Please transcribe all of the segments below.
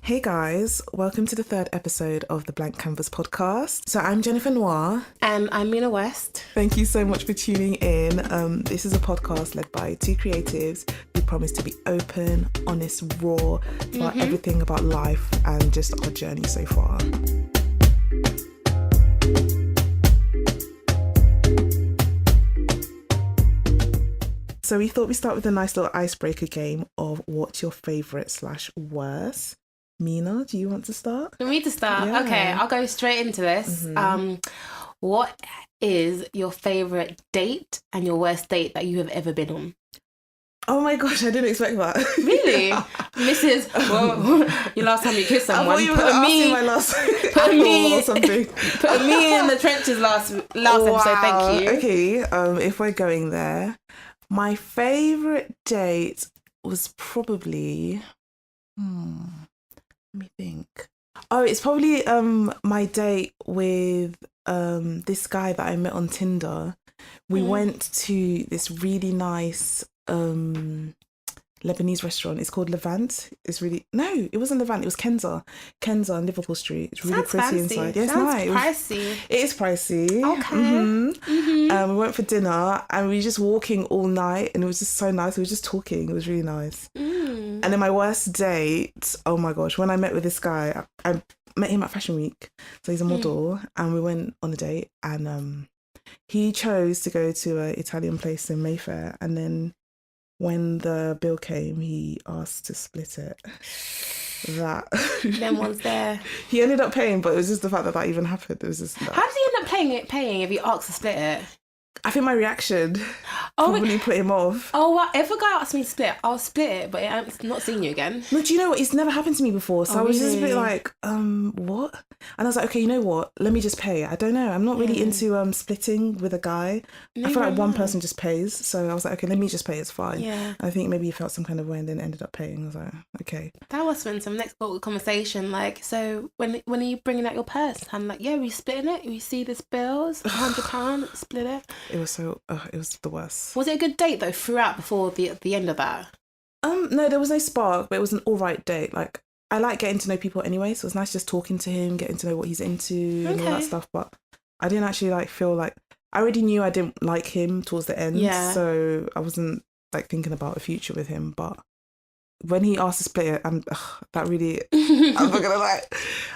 Hey guys, welcome to the third episode of the Blank Canvas podcast. So I'm Jennifer Noir. And I'm Mina West. Thank you so much for tuning in. This is a podcast led by two creatives who promise to be open, honest, raw about everything about life and just our journey so far. So we thought we'd start with a nice little icebreaker game of what's your favourite / worst. Mina, do you want to start? For me to start? Yeah. Okay, I'll go straight into this. What is your favourite date and your worst date that you have ever been on? Oh my gosh, I didn't expect that. Really? Mrs. Well, your last time you kissed someone. I thought you were asking my last me or something. Put me in the trenches last episode, thank you. Okay, if we're going there, my favourite date was probably... Let me think. Oh, it's probably my date with this guy that I met on Tinder. We went to this really nice Lebanese restaurant. It's called Levant. It's really... No, it wasn't Levant. It was Kenza. Kenza on Liverpool Street. It's really Sounds pretty fancy. inside. Yeah, it's Sounds nice. pricey. It is pricey. Okay. We went for dinner and we were just walking all night and it was just so nice. We were just talking. It was really nice. And then my worst date, oh my gosh, when I met with this guy, I met him at Fashion Week. So he's a model and we went on a date and he chose to go to an Italian place in Mayfair, and then when the bill came, he asked to split it. Then one's there. He ended up paying, but it was just the fact that even happened. It was just How did he end up paying if you asked to split it? I think my reaction probably put him off. Oh, well, if a guy asks me to split, I'll split it, but I'm not seeing you again. No, do you know what? It's never happened to me before. So I was just a bit like, what? And I was like, okay, you know what? Let me just pay. I don't know. I'm not really into fplitting with a guy. I feel like one person just pays. So I was like, okay, let me just pay. It's fine. Yeah. I think maybe he felt some kind of way and then ended up paying. I was like, okay. That was when some next conversation, like, so when are you bringing out your purse? I'm like, yeah, we splitting it. We see this bill's £100, split it. It was so, it was the worst. Was it a good date though throughout before the end of that? No, there was no spark, but it was an all right date. Like, I like getting to know people anyway, so it's nice just talking to him, getting to know what he's into and all that stuff. But I didn't actually feel like... I already knew I didn't like him towards the end, so I wasn't thinking about a future with him. But when he asked to split it, that really... I'm not gonna lie.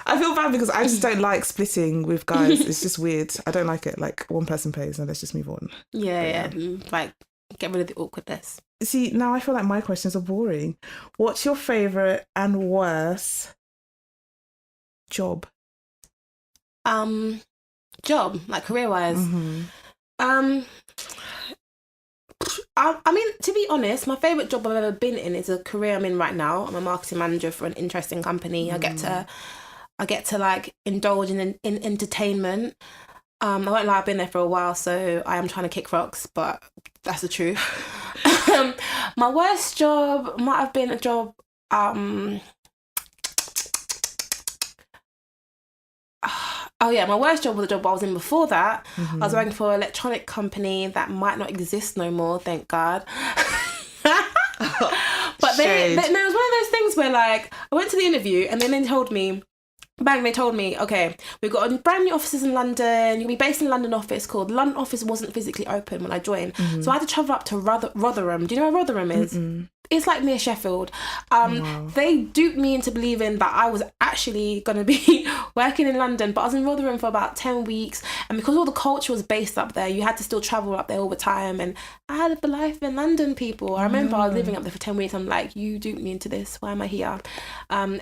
I feel bad because I just don't like splitting with guys. It's just weird. I don't like it. Like, one person pays and let's just move on. Yeah. Like, get rid of the awkwardness. See, now I feel like my questions are boring. What's your favourite and worst job? Job, like career-wise. I mean, to be honest, my favourite job I've ever been in is a career I'm in right now. I'm a marketing manager for an interesting company. I get to indulge in entertainment. I won't lie, I've been there for a while, so I am trying to kick rocks, but that's the truth. My worst job might have been a job... my worst job was the job I was in before that. I was working for an electronic company that might not exist no more, thank God. But it was one of those things where I went to the interview and then they told me, okay, we've got brand new offices in London. You'll be based in London office. Called London office wasn't physically open when I joined. So I had to travel up to Rotherham. Do you know where Rotherham is? It's near Sheffield. They duped me into believing that I was actually going to be working in London, but I was in Rotherham for about 10 weeks. And because all the culture was based up there, you had to still travel up there all the time. And I had a life in London, people. I remember I was living up there for 10 weeks. I'm like, you duped me into this. Why am I here? And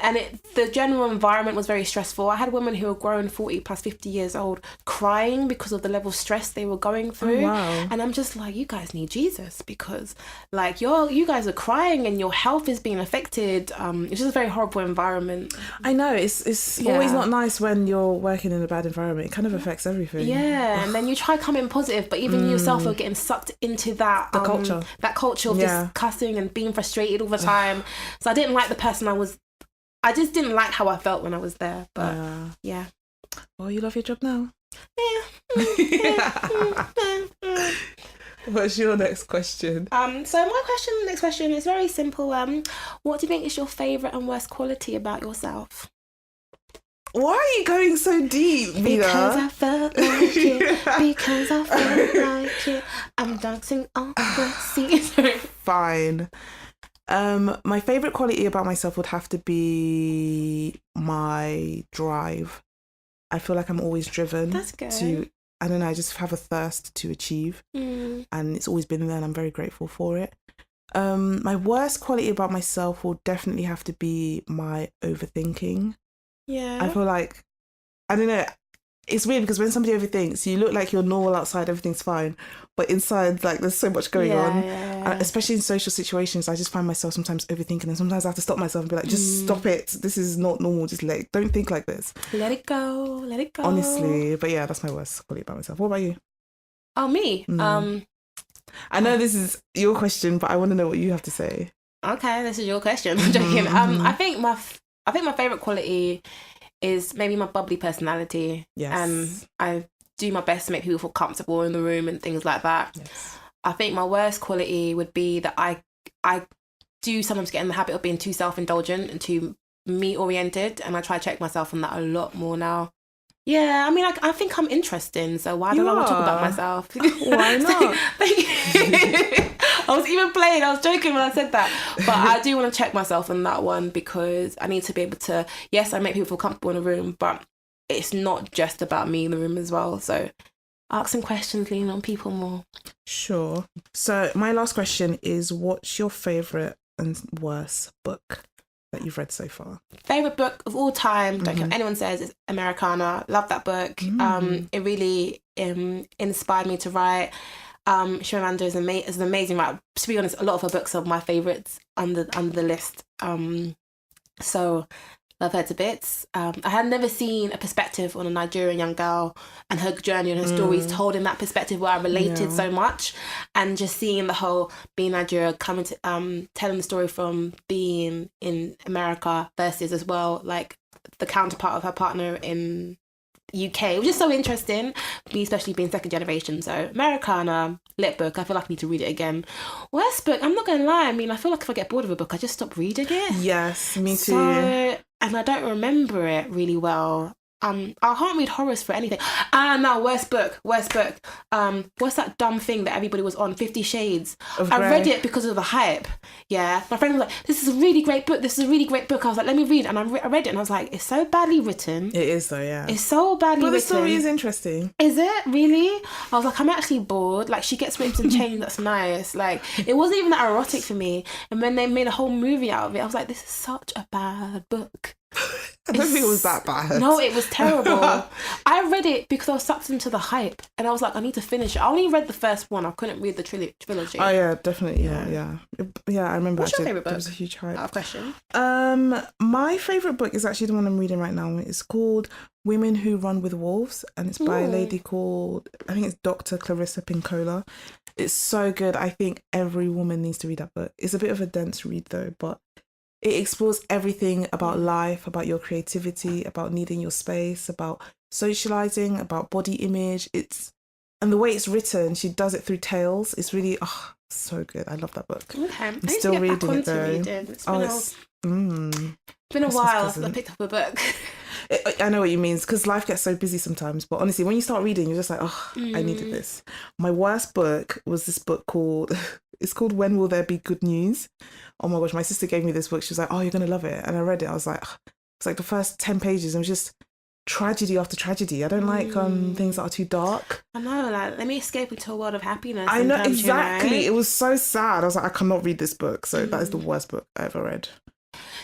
the general environment was very stressful. I had women who were grown 40 plus 50 years old crying because of the level of stress they were going through. And I'm just like, you guys need Jesus, because you guys are crying and your health is being affected. It's just a very horrible environment. I know, it's always not nice when you're working in a bad environment. It kind of affects everything. And then you try coming positive, but even you yourself are getting sucked into that culture of just cussing and being frustrated all the time. So I didn't like the person I just didn't like how I felt when I was there. But yeah. Well, you love your job now. Yeah. What's your next question? So my next question is very simple. What do you think is your favourite and worst quality about yourself? Why are you going so deep, Mina? Because I felt like it. Because I felt like it. I'm dancing on the sea. Fine. My favourite quality about myself would have to be my drive. I feel like I'm always driven. That's good. I don't know, I just have a thirst to achieve. And it's always been there and I'm very grateful for it. My worst quality about myself will definitely have to be my overthinking. Yeah. I feel like, I don't know, it's weird because when somebody overthinks, you look like you're normal outside, everything's fine. But inside, like, there's so much going on. And especially in social situations, I just find myself sometimes overthinking. And sometimes I have to stop myself and be like, just stop it. This is not normal. Just don't think like this. Let it go. Let it go. Honestly. But yeah, that's my worst quality about myself. What about you? Oh, me? I know this is your question, but I want to know what you have to say. Okay, this is your question. I'm joking. I think my favourite quality is maybe my bubbly personality. Yes. I do my best to make people feel comfortable in the room and things like that. Yes. I think my worst quality would be that I do sometimes get in the habit of being too self-indulgent and too me-oriented, and I try to check myself on that a lot more now. Yeah, I mean, I think I'm interesting, so why don't I want to talk about myself? Why not? I was even playing, I was joking when I said that. But I do want to check myself on that one because I need to be able to, yes, I make people feel comfortable in a room, but it's not just about me in the room as well. So ask some questions, lean on people more. Sure. So my last question is, what's your favourite and worst book that you've read so far? Favourite book of all time, don't care what anyone says, is Americana. Love that book. It really inspired me to write. Chimamanda is an amazing writer. To be honest, a lot of her books are my favourites under the list. So love her to bits. I had never seen a perspective on a Nigerian young girl and her journey and her stories told in that perspective where I related so much, and just seeing the whole being Nigeria coming to telling the story from being in America versus as well like the counterpart of her partner in UK. It was just so interesting, especially being second generation. So Americana, lit book. I feel like I need to read it again. Worst book, I'm not gonna lie, I mean, I feel like if I get bored of a book I just stop reading it. Yes, me too. And I don't remember it really well. I can't read horrors for anything. No, worst book. What's that dumb thing that everybody was on? 50 Shades. I read it because of the hype. Yeah. My friend was like, this is a really great book. I was like, let me read. And I read it and I was like, it's so badly written. It is though, yeah. It's so badly written. But the story is interesting. Is it? Really? I was like, I'm actually bored. Like, she gets whipped and chained. That's nice. Like, it wasn't even that erotic for me. And when they made a whole movie out of it, I was like, this is such a bad book. I don't think it was that bad. No, it was terrible. I read it because I was sucked into the hype and I was like, I need to finish it. I only read the first one. I couldn't read the trilogy. Oh yeah, definitely. Yeah, I remember. What's your favourite book? There was a huge hype. Out of question. My favourite book is actually the one I'm reading right now. It's called Women Who Run with Wolves, and it's by a lady called, I think it's Dr. Clarissa Pinkola. It's so good. I think every woman needs to read that book. It's a bit of a dense read though, but it explores everything about life, about your creativity, about needing your space, about socializing, about body image. And the way it's written, she does it through tales. It's really so good. I love that book. Okay, I'm still reading it though. It's been a while since I picked up a book. I know what you mean, because life gets so busy sometimes. But honestly, when you start reading, you're just like, I needed this. My worst book was this book called When Will There Be Good News? Oh my gosh, my sister gave me this book. She was like, oh, you're going to love it. And I read it. I was like, it's like the first 10 pages. It was just tragedy after tragedy. I don't like things that are too dark. I know, like, let me escape into a world of happiness. I know, exactly. You know? It was so sad. I was like, I cannot read this book. So that is the worst book I ever read.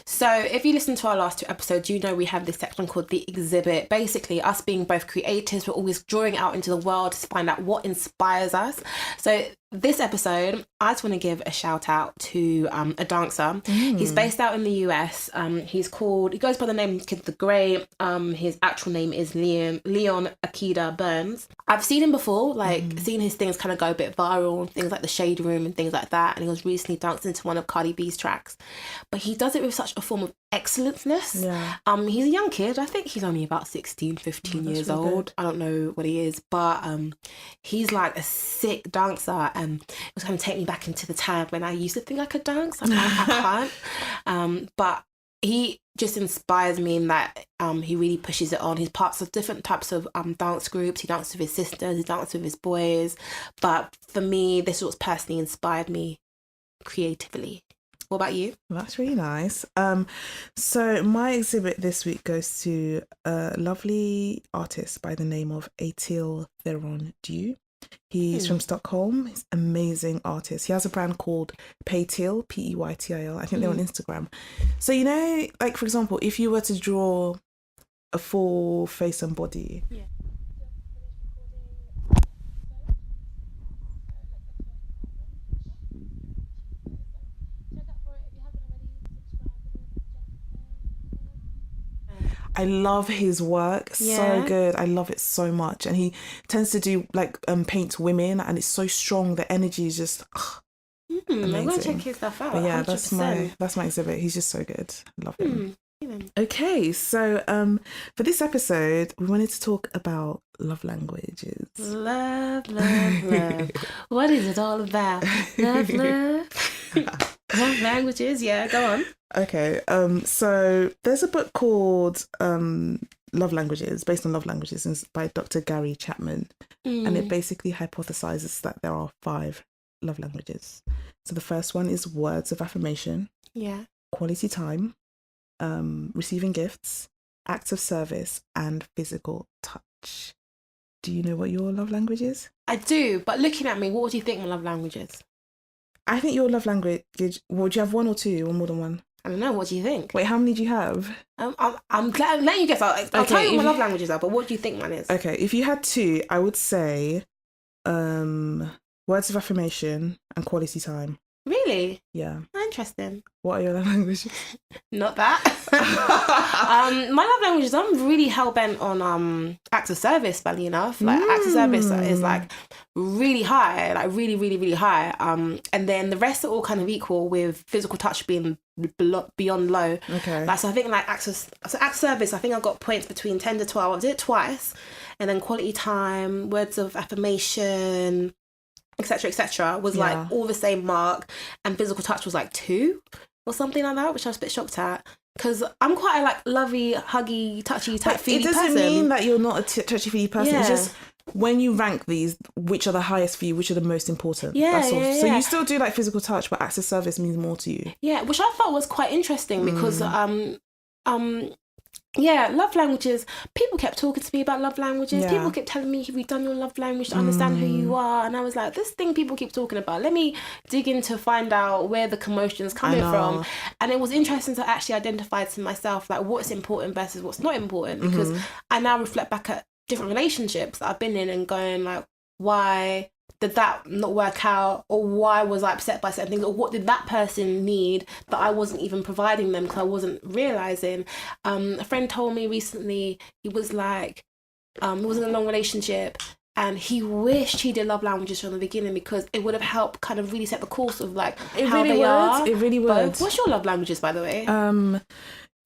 So if you listen to our last 2 episodes, you know we have this section called The Exhibit. Basically, us being both creators, we're always drawing out into the world to find out what inspires us. So this episode, I just want to give a shout out to a dancer. He's based out in the US. He goes by the name Kid the Great. His actual name is Leon Akida Burns. I've seen him before, seen his things kind of go a bit viral, things like the Shade Room and things like that. And he was recently dancing to one of Cardi B's tracks. But he does it with such a form of excellenceness. Yeah. He's a young kid. I think he's only about 16, 15 years old. Good. I don't know what he is, but he's like a sick dancer. and it was kind of take me back into the time when I used to think I could dance. I can't. But he just inspires me in that he really pushes it on. He's parts of different types of dance groups. He dances with his sisters, he dances with his boys. But for me, this is what's personally inspired me creatively. What about you? That's really nice. So my exhibit this week goes to a lovely artist by the name of Atil Theron Dew. He's from Stockholm. He's an amazing artist. He has a brand called Paytil, Peytil. I think they're on Instagram. So, you know, like, for example, if you were to draw a full face and body. Yeah. I love his work. So good. I love it so much. And he tends to do like paint women, and it's so strong. The energy is just amazing. I'm gonna check his stuff out. But yeah, 100%. that's my exhibit. He's just so good. I love him. Okay, so for this episode, we wanted to talk about love languages. Love. What is it all about? Love. Love languages. Yeah, go on. Okay, so there's a book called Love Languages, based on love languages, and it's by Dr. Gary Chapman. And it basically hypothesizes that there are 5 love languages. So the first one is words of affirmation, quality time, receiving gifts, acts of service, and physical touch. Do you know what your love language is? I do, but looking at me, what do you think my love language is? I think your love language, well, do you have 1 or 2 or more than 1? I don't know. What do you think? Wait, how many do you have? I'm glad. Letting you guess. I'll tell you what my love languages are, but what do you think mine is? Okay, if you had 2, I would say words of affirmation and quality time. Really? Yeah. Interesting. What are your love languages? Not that. My love languages, I'm really hell-bent on acts of service, funny enough. Like acts of service is like really high, like really, really, really high. And then the rest are all kind of equal, with physical touch being beyond low. Okay. Like, so I think like acts of service, I think I got points between 10 to 12. I did it twice. And then quality time, words of affirmation, etc., was like all the same mark, and physical touch was like 2 or something like that, which I was a bit shocked at, because I'm quite a like lovey, huggy, touchy type feely person. It doesn't mean that you're not a touchy feely person. It's just when you rank these, which are the highest for you, which are the most important. That's all. So you still do like physical touch, but acts of service means more to you. Yeah, which I thought was quite interesting, because love languages. People kept talking to me about love languages. Yeah. People kept telling me, have you done your love language to understand who you are? And I was like, this thing people keep talking about, let me dig in to find out where the commotion's coming from. And it was interesting to actually identify to myself like what's important versus what's not important, because I now reflect back at different relationships that I've been in and going like, why did that not work out, or why was I upset by certain things, or what did that person need that I wasn't even providing them because I wasn't realizing. A friend told me recently, he was like, he was in a long relationship and he wished he did love languages from the beginning, because it would have helped kind of really set the course of like how really they would. are. It really would. Both. What's your love languages, by the way?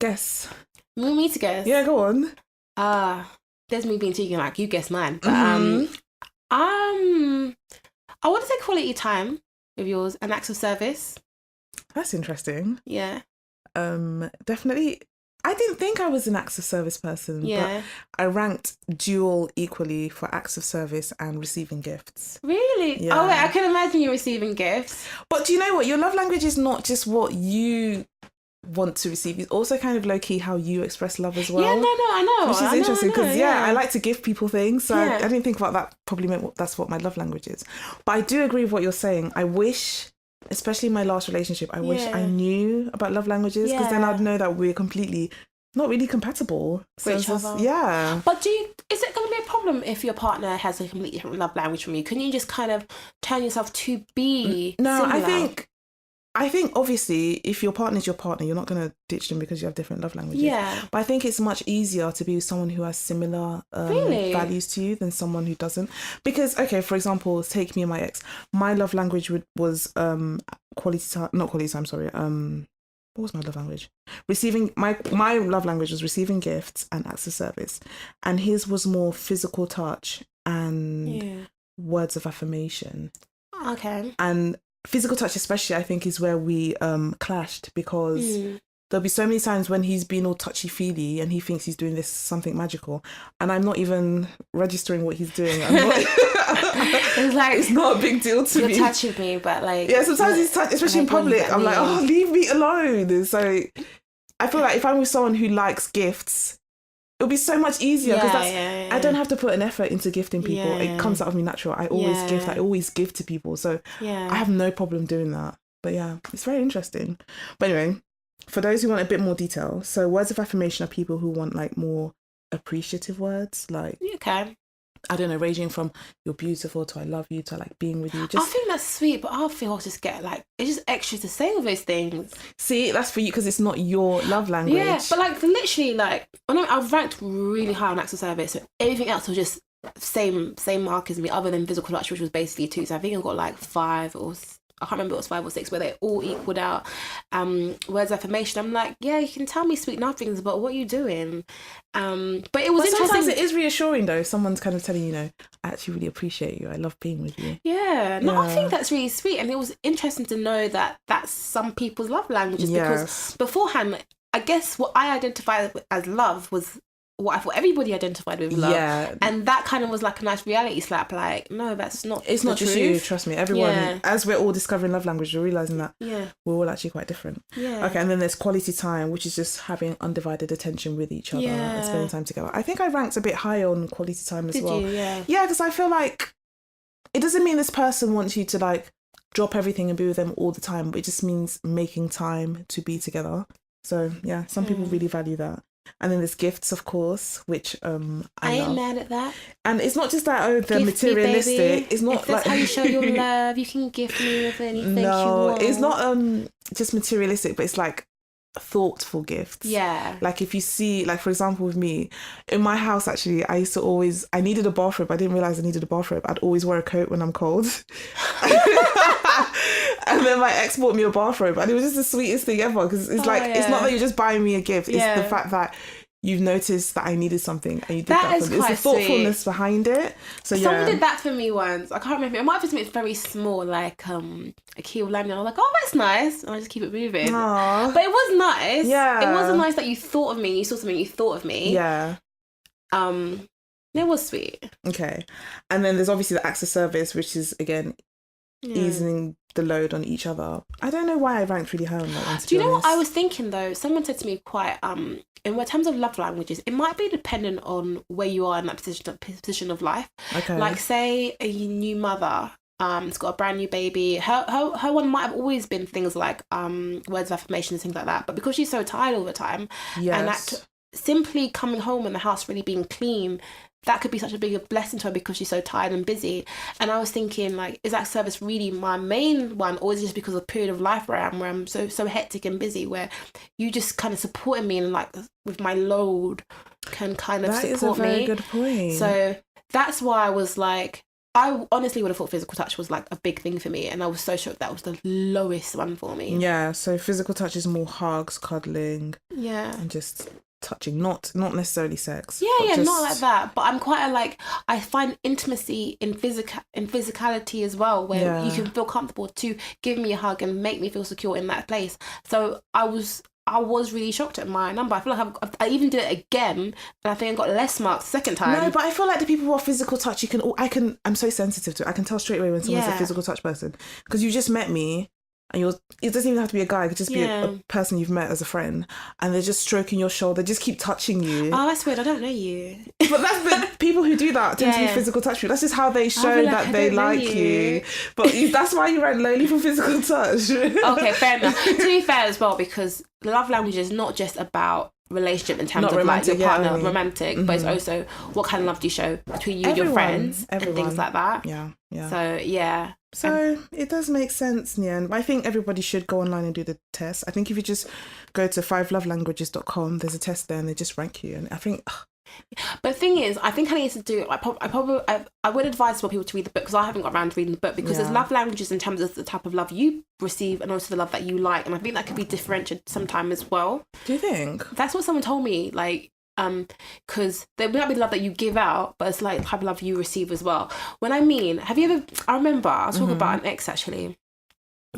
Guess. Me to guess? Yeah, go on. There's me being cheeky, like, you guess mine. But I want to say quality time with yours and acts of service. That's interesting. Yeah. Definitely. I didn't think I was an acts of service person, but I ranked dual equally for acts of service and receiving gifts. Really? Yeah. Oh, wait, I can imagine you receiving gifts. But do you know what? Your love language is not just what you want to receive. It's also kind of low-key how you express love as well. Yeah, no, I know. Which is interesting, because I like to give people things. So Yeah. I didn't think about that. Probably meant that's what my love language is. But I do agree with what you're saying. I wish, especially in my last relationship, I wish I knew about love languages, because then I'd know that we're completely not really compatible. So With each other. Yeah. But is it going to be a problem if your partner has a completely different love language from you? Can you just kind of turn yourself to be similar? I think obviously if your partner's your partner, you're not going to ditch them because you have different love languages. Yeah. But I think it's much easier to be with someone who has similar values to you than someone who doesn't. Because, okay, for example, take me and my ex. My love language was quality time, not quality time, sorry. What was my love language? Receiving, my love language was receiving gifts and acts of service. And his was more physical touch and words of affirmation. Okay. And physical touch especially, I think, is where we clashed, because there'll be so many times when he's been all touchy-feely and he thinks he's doing this something magical, and I'm not even registering what he's doing. I'm not, It's like, it's not a big deal to you're me. touching me, but like... Yeah, sometimes he's especially in like, what does public, that I'm like, mean? oh, leave me alone. So I feel like if I'm with someone who likes gifts, it'll be so much easier, because I don't have to put an effort into gifting people. Yeah. It comes out of me natural. I always gift. I always give to people. So I have no problem doing that. But yeah, it's very interesting. But anyway, for those who want a bit more detail, so words of affirmation are people who want like more appreciative words, like, Okay. I don't know, ranging from "you're beautiful" to "I love you" to like being with you. I Just think that's sweet, but I feel I'll just get like, it's just extra to say all those things. see, that's for you because it's not your love language. Yeah, but like literally, like I've ranked really high on acts of service, so everything else was just same mark as me, other than physical touch, which was basically 2. So I think I got like 5 or I can't remember, it was 5 or 6, where they all equaled out. Words of affirmation, I'm like, yeah, you can tell me sweet nothings, but what are you doing? But it was interesting. Sometimes it is reassuring though. If someone's kind of telling you, I actually really appreciate you. I love being with you. Yeah, no, I think that's really sweet, and it was interesting to know that that's some people's love languages. Because beforehand, I guess what I identified as love was what I thought everybody identified with love. Yeah. And that kind of was like a nice reality slap. Like, no, that's not. It's not just you. Trust me, everyone. As we're all discovering love language, we're realizing that we're all actually quite different. Yeah. Okay, and then there's quality time, which is just having undivided attention with each other and spending time together. I think I ranked a bit high on quality time as well. Did you? Yeah. Yeah, because I feel like it doesn't mean this person wants you to like drop everything and be with them all the time, but it just means making time to be together. So yeah, some people really value that. And then there's gifts, of course, which I ain't love. mad at that. And it's not just that, they're gift materialistic. Me, baby. It's not if that's like how you show your love. You can gift me with anything you want. It's not just materialistic, but it's like thoughtful gifts. Yeah. Like if you see, like for example with me, in my house actually, I needed a bathrobe. I didn't realise I needed a bathrobe. I'd always wear a coat when I'm cold. And then my ex bought me a bathrobe, and it was just the sweetest thing ever, because it's it's not that you're just buying me a gift, it's the fact that you've noticed that I needed something and you did that for me. It's the thoughtfulness behind it. So someone did that for me once. I can't remember. It might have been something very small, like a key of lanyard. I was like, oh, that's nice, and I just keep it moving. Aww. But it was nice. Yeah, it wasn't nice that you thought of me. You saw something, you thought of me. Yeah. It was sweet. Okay, and then there's obviously the acts of service, which is again easing the load on each other. I don't know why I ranked really high on that one. Do you know what I was thinking though? Someone said to me quite in terms of love languages, it might be dependent on where you are in that position of life. Okay. Like say a new mother has got a brand new baby. Her one might have always been things like words of affirmation and things like that. But because she's so tired all the time, and that simply coming home and the house really being clean, that could be such a big blessing to her because she's so tired and busy. And I was thinking, like, is that service really my main one, or is it just because of the period of life where I'm so hectic and busy, where you just kind of supporting me and like with my load can kind of support me? That is a very good point. So that's why I was like, I honestly would have thought physical touch was like a big thing for me, and I was so shocked that was the lowest one for me. Yeah, so physical touch is more hugs, cuddling, and just touching, not necessarily sex. Yeah, not like that. But I'm quite I find intimacy in physicality as well, where you can feel comfortable to give me a hug and make me feel secure in that place. So I was really shocked at my number. I feel like I even did it again, and I think I got less marks the second time. No, but I feel like the people who are physical touch, I'm so sensitive to it. I can tell straight away when someone's a physical touch person, because you just met me. And it doesn't even have to be a guy. It could just be a person you've met as a friend, and they're just stroking your shoulder, just keep touching you. Oh, that's weird. I don't know you. But that's the people who do that tend to be physical touch people. That's just how they show that they like you. But that's why you rank lowly for physical touch. Okay, fair enough. To be fair as well, because love language is not just about relationship in terms of like your partner, romantic, but it's also what kind of love do you show between you and your friends and things like that. Yeah. So it does make sense, Nyan. I think everybody should go online and do the test. I think if you just go to 5lovelanguages.com, there's a test there and they just rank you. And I think... But the thing is, I think I need to do... I would advise for people to read the book, because I haven't got around to reading the book, because there's love languages in terms of the type of love you receive and also the love that you like. And I think that could be differentiated sometime as well. Do you think? That's what someone told me. Like, because there might be love that you give out, but it's like the type of love you receive as well. I remember I was talking about an ex actually,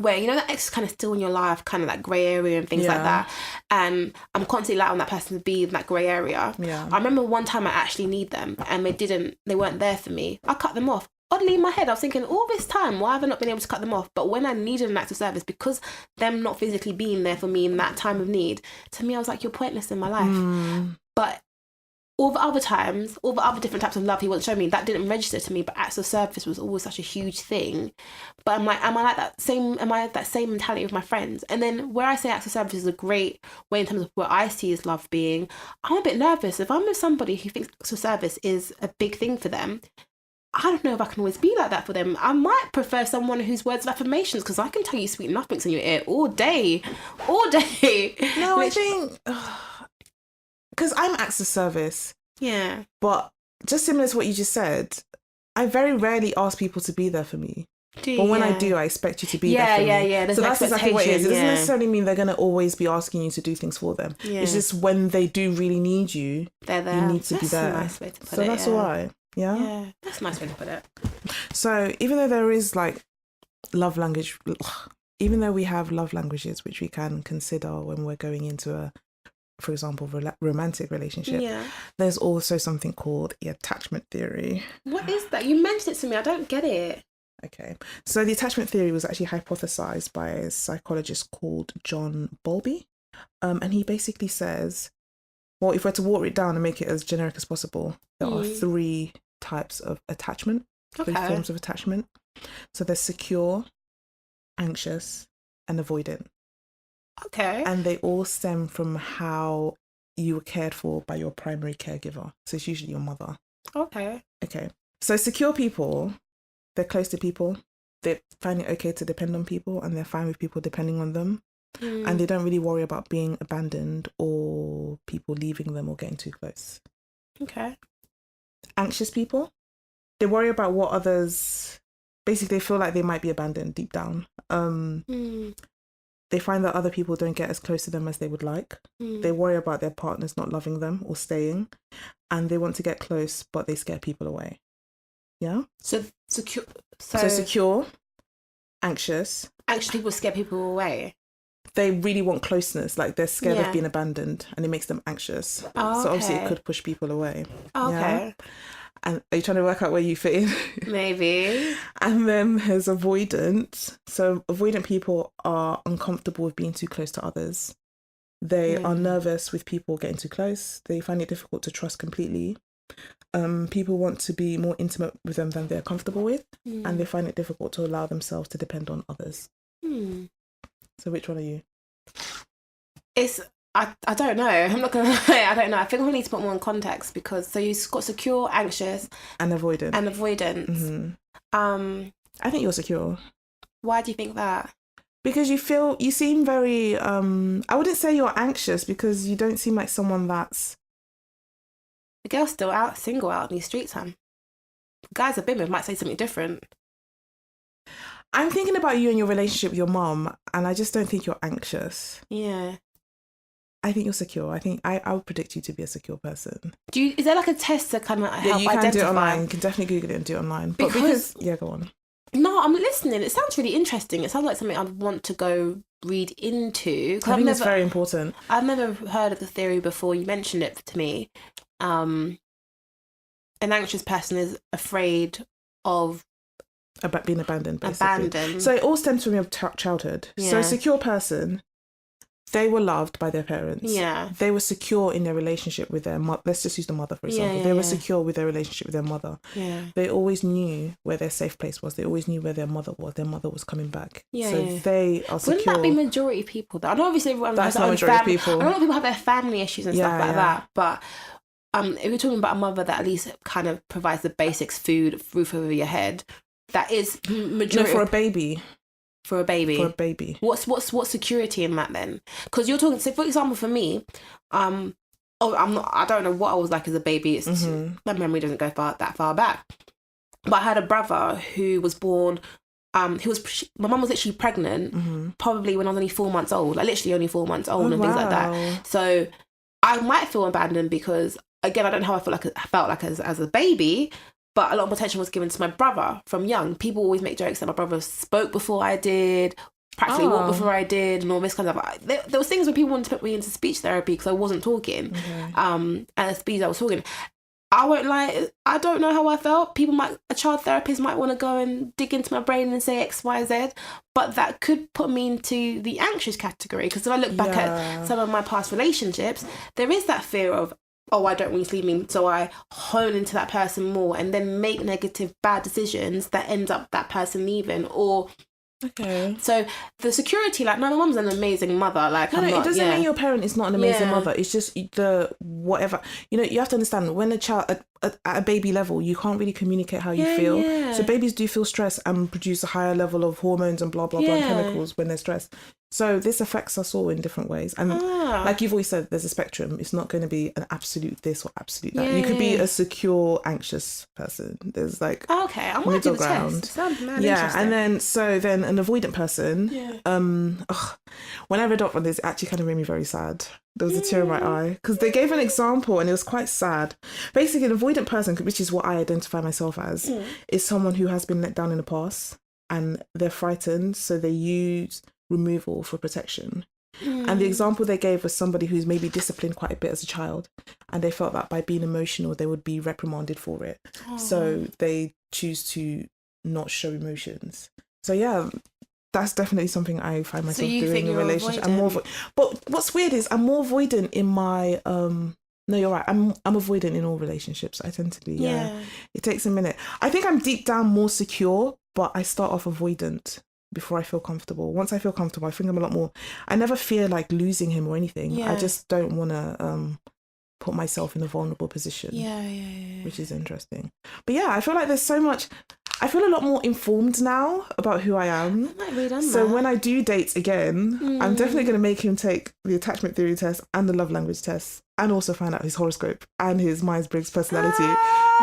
where you know that ex is kind of still in your life, kind of that grey area and things like that, and I'm constantly allowing that person to be in that grey area. I remember one time I actually need them and they weren't there for me. I cut them off. Oddly, in my head I was thinking, all this time, why have I not been able to cut them off? But when I needed an act of service, because them not physically being there for me in that time of need, to me I was like, you're pointless in my life. But all the other times, all the other different types of love he wasn't showing me, that didn't register to me, but acts of service was always such a huge thing. But I'm like, am I that same mentality with my friends? And then where I say acts of service is a great way in terms of what I see as love being, I'm a bit nervous. If I'm with somebody who thinks acts of service is a big thing for them, I don't know if I can always be like that for them. I might prefer someone whose words of affirmations, because I can tell you sweet nothings in your ear all day. No, I think... Because I'm acts of service. Yeah. But just similar to what you just said, I very rarely ask people to be there for me. But when I do, I expect you to be there for me. There's so that's exactly what it is. It doesn't yeah. necessarily mean they're going to always be asking you to do things for them. Yeah. It's just when they do really need you, they're there. You need to be there. That's a nice way to put it. So that's all right. Yeah? Yeah, that's a nice way to put it. So even though there is like love language, even though we have love languages, which we can consider when we're going into a, for example, romantic relationship, there's also something called the attachment theory. What is that? You mentioned it to me. I don't get it. Okay. So the attachment theory was actually hypothesized by a psychologist called John Bowlby. And he basically says, well, if we're to water it down and make it as generic as possible, there are 3 types of attachment, 3 forms of attachment. So there's secure, anxious, and avoidant. Okay. And they all stem from how you were cared for by your primary caregiver. So it's usually your mother. Okay. So secure people, they're close to people. They find it okay to depend on people, and they're fine with people depending on them. And they don't really worry about being abandoned or people leaving them or getting too close. Okay. Anxious people, they worry about what others... Basically, they feel like they might be abandoned deep down. They find that other people don't get as close to them as they would like. They worry about their partners not loving them or staying. And they want to get close, but they scare people away. Yeah? So secure... So secure, anxious. Anxious people scare people away. They really want closeness, like they're scared of being abandoned, and it makes them anxious. So obviously it could push people away. Okay. Yeah? And are you trying to work out where you fit in? Maybe. And then there's avoidant. So avoidant people are uncomfortable with being too close to others. They are nervous with people getting too close. They find it difficult to trust completely. People want to be more intimate with them than they're comfortable with, and they find it difficult to allow themselves to depend on others. So which one are you? I don't know. I'm not going to lie. I don't know. I think we need to put more in context, because so you've got secure, anxious, and avoidant. I think you're secure. Why do you think that? Because you seem very, I wouldn't say you're anxious, because you don't seem like someone that's... The girl's still single out in these streets, The guys I've been with might say something different. I'm thinking about you and your relationship with your mom, and I just don't think you're anxious. Yeah. I think you're secure. I think I would predict you to be a secure person. Is there like a test to kind of help identify? Yeah, you can do it online. You can definitely Google it and do it online. Because go on. No, I'm listening. It sounds really interesting. It sounds like something I'd want to go read into. I think it's very important. I've never heard of the theory before. You mentioned it to me. An anxious person is afraid of... About being abandoned, basically. So it all stems from your childhood. Yeah. So a secure person... They were loved by their parents. Yeah. They were secure in their relationship with their mother. Let's just use the mother, for example. They were secure with their relationship with their mother. Yeah. They always knew where their safe place was. They always knew where their mother was. Their mother was coming back. Yeah. So they are secure. Wouldn't that be majority of people, though? I know obviously everyone has their own majority family. Of people. I know people have their family issues and stuff like that. But if you're talking about a mother that at least kind of provides the basics, food, roof over your head, that is majority. No, for a baby. For a baby. What's security in that then? Because you're talking. So, for example, for me, I don't know what I was like as a baby. It's my memory doesn't go that far back. But I had a brother who was born. My mum was literally pregnant, probably when I was only 4 months old. Like literally only 4 months old, and things like that. So I might feel abandoned because, again, I don't know how I felt like as a baby, but a lot of attention was given to my brother from young. People always make jokes that my brother spoke before I did, practically walked before I did, and all this kind of stuff. There was things where people wanted to put me into speech therapy because I wasn't talking, at the speed I was talking. I won't lie, I don't know how I felt. A child therapist might want to go and dig into my brain and say X, Y, Z, but that could put me into the anxious category, because if I look back at some of my past relationships, there is that fear of, oh, I don't want you to leave me, so I hone into that person more and then make negative, bad decisions that end up that person leaving, or... Okay. So the security, like, no, my mum's an amazing mother. Like, no, it doesn't mean your parent is not an amazing mother. It's just the whatever. You know, you have to understand, when a child at a baby level, you can't really communicate how you feel. Yeah. So babies do feel stress and produce a higher level of hormones and blah blah blah chemicals when they're stressed. So this affects us all in different ways. And like you've always said, there's a spectrum. It's not going to be an absolute this or absolute that. You could be a secure, anxious person. There's like okay, I might do the ground. test. It sounds mad interesting. And then an avoidant person. When I read up on this, it actually kind of made me very sad. There was a tear in my eye because they gave an example and it was quite sad. Basically, an avoidant person, which is what I identify myself as, is someone who has been let down in the past and they're frightened, so they use removal for protection. And the example they gave was somebody who's maybe disciplined quite a bit as a child, and they felt that by being emotional they would be reprimanded for it. So they choose to not show emotions. So yeah, that's definitely something I find myself doing in a relationship. I'm more but what's weird is I'm more avoidant in my no, you're right. I'm avoidant in all relationships. I tend to be. Yeah. It takes a minute. I think I'm deep down more secure, but I start off avoidant before I feel comfortable. Once I feel comfortable, I think I'm a lot more... I never fear like losing him or anything. I just don't want to put myself in a vulnerable position. Which is interesting. But yeah, I feel like there's so much... I feel a lot more informed now about who I am. So when I do date again, I'm definitely going to make him take the attachment theory test and the love language test, and also find out his horoscope and his Myers-Briggs personality.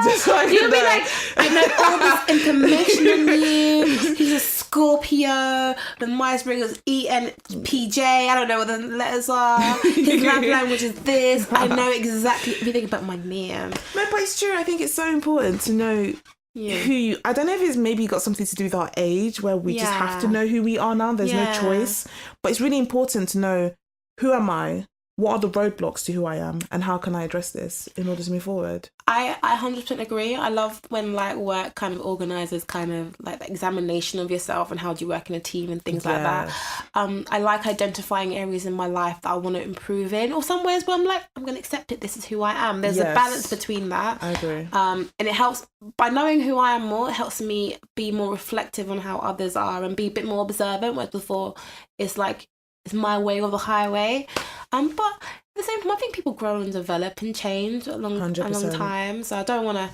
Just so You'll be like, I know all this information on you. He's a Scorpio. The Myers-Briggs is ENPJ. I don't know what the letters are. His love language is this. I know exactly everything about my name. No, but it's true. I think it's so important to know who you... I don't know if it's maybe got something to do with our age, where we just have to know who we are now. There's no choice. But it's really important to know, who am I? What are the roadblocks to who I am, and how can I address this in order to move forward? I 100% agree. I love when like work kind of organises kind of like the examination of yourself and how do you work in a team and things like that. I like identifying areas in my life that I want to improve in, or some ways where I'm like, I'm going to accept it. This is who I am. There's a balance between that. I agree. And it helps, by knowing who I am more, it helps me be more reflective on how others are and be a bit more observant, whereas before it's like, it's my way or the highway. But at the same time, I think people grow and develop and change a long time. So I don't want to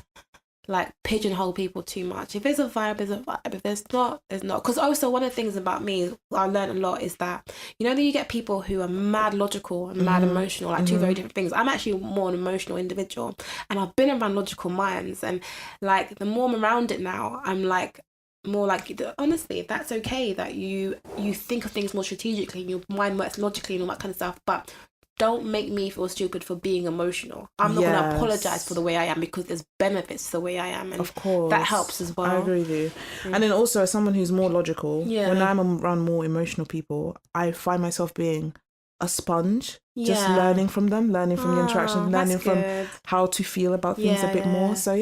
like pigeonhole people too much. If there's a vibe, there's a vibe. If there's not, there's not. Because also one of the things about me, I learned a lot, is that, you know, that you get people who are mad logical and mad emotional, like two very different things. I'm actually more an emotional individual, and I've been around logical minds, and like the more I'm around it now, I'm like, more like, honestly, that's okay that you think of things more strategically and your mind works logically and all that kind of stuff, but don't make me feel stupid for being emotional. I'm not going to apologize for the way I am, because there's benefits to the way I am, and of course that helps as well. I agree with you. And then also, as someone who's more logical, when I'm around more emotional people, I find myself being a sponge, just learning from them, learning from the interaction, learning from how to feel about things a bit more. So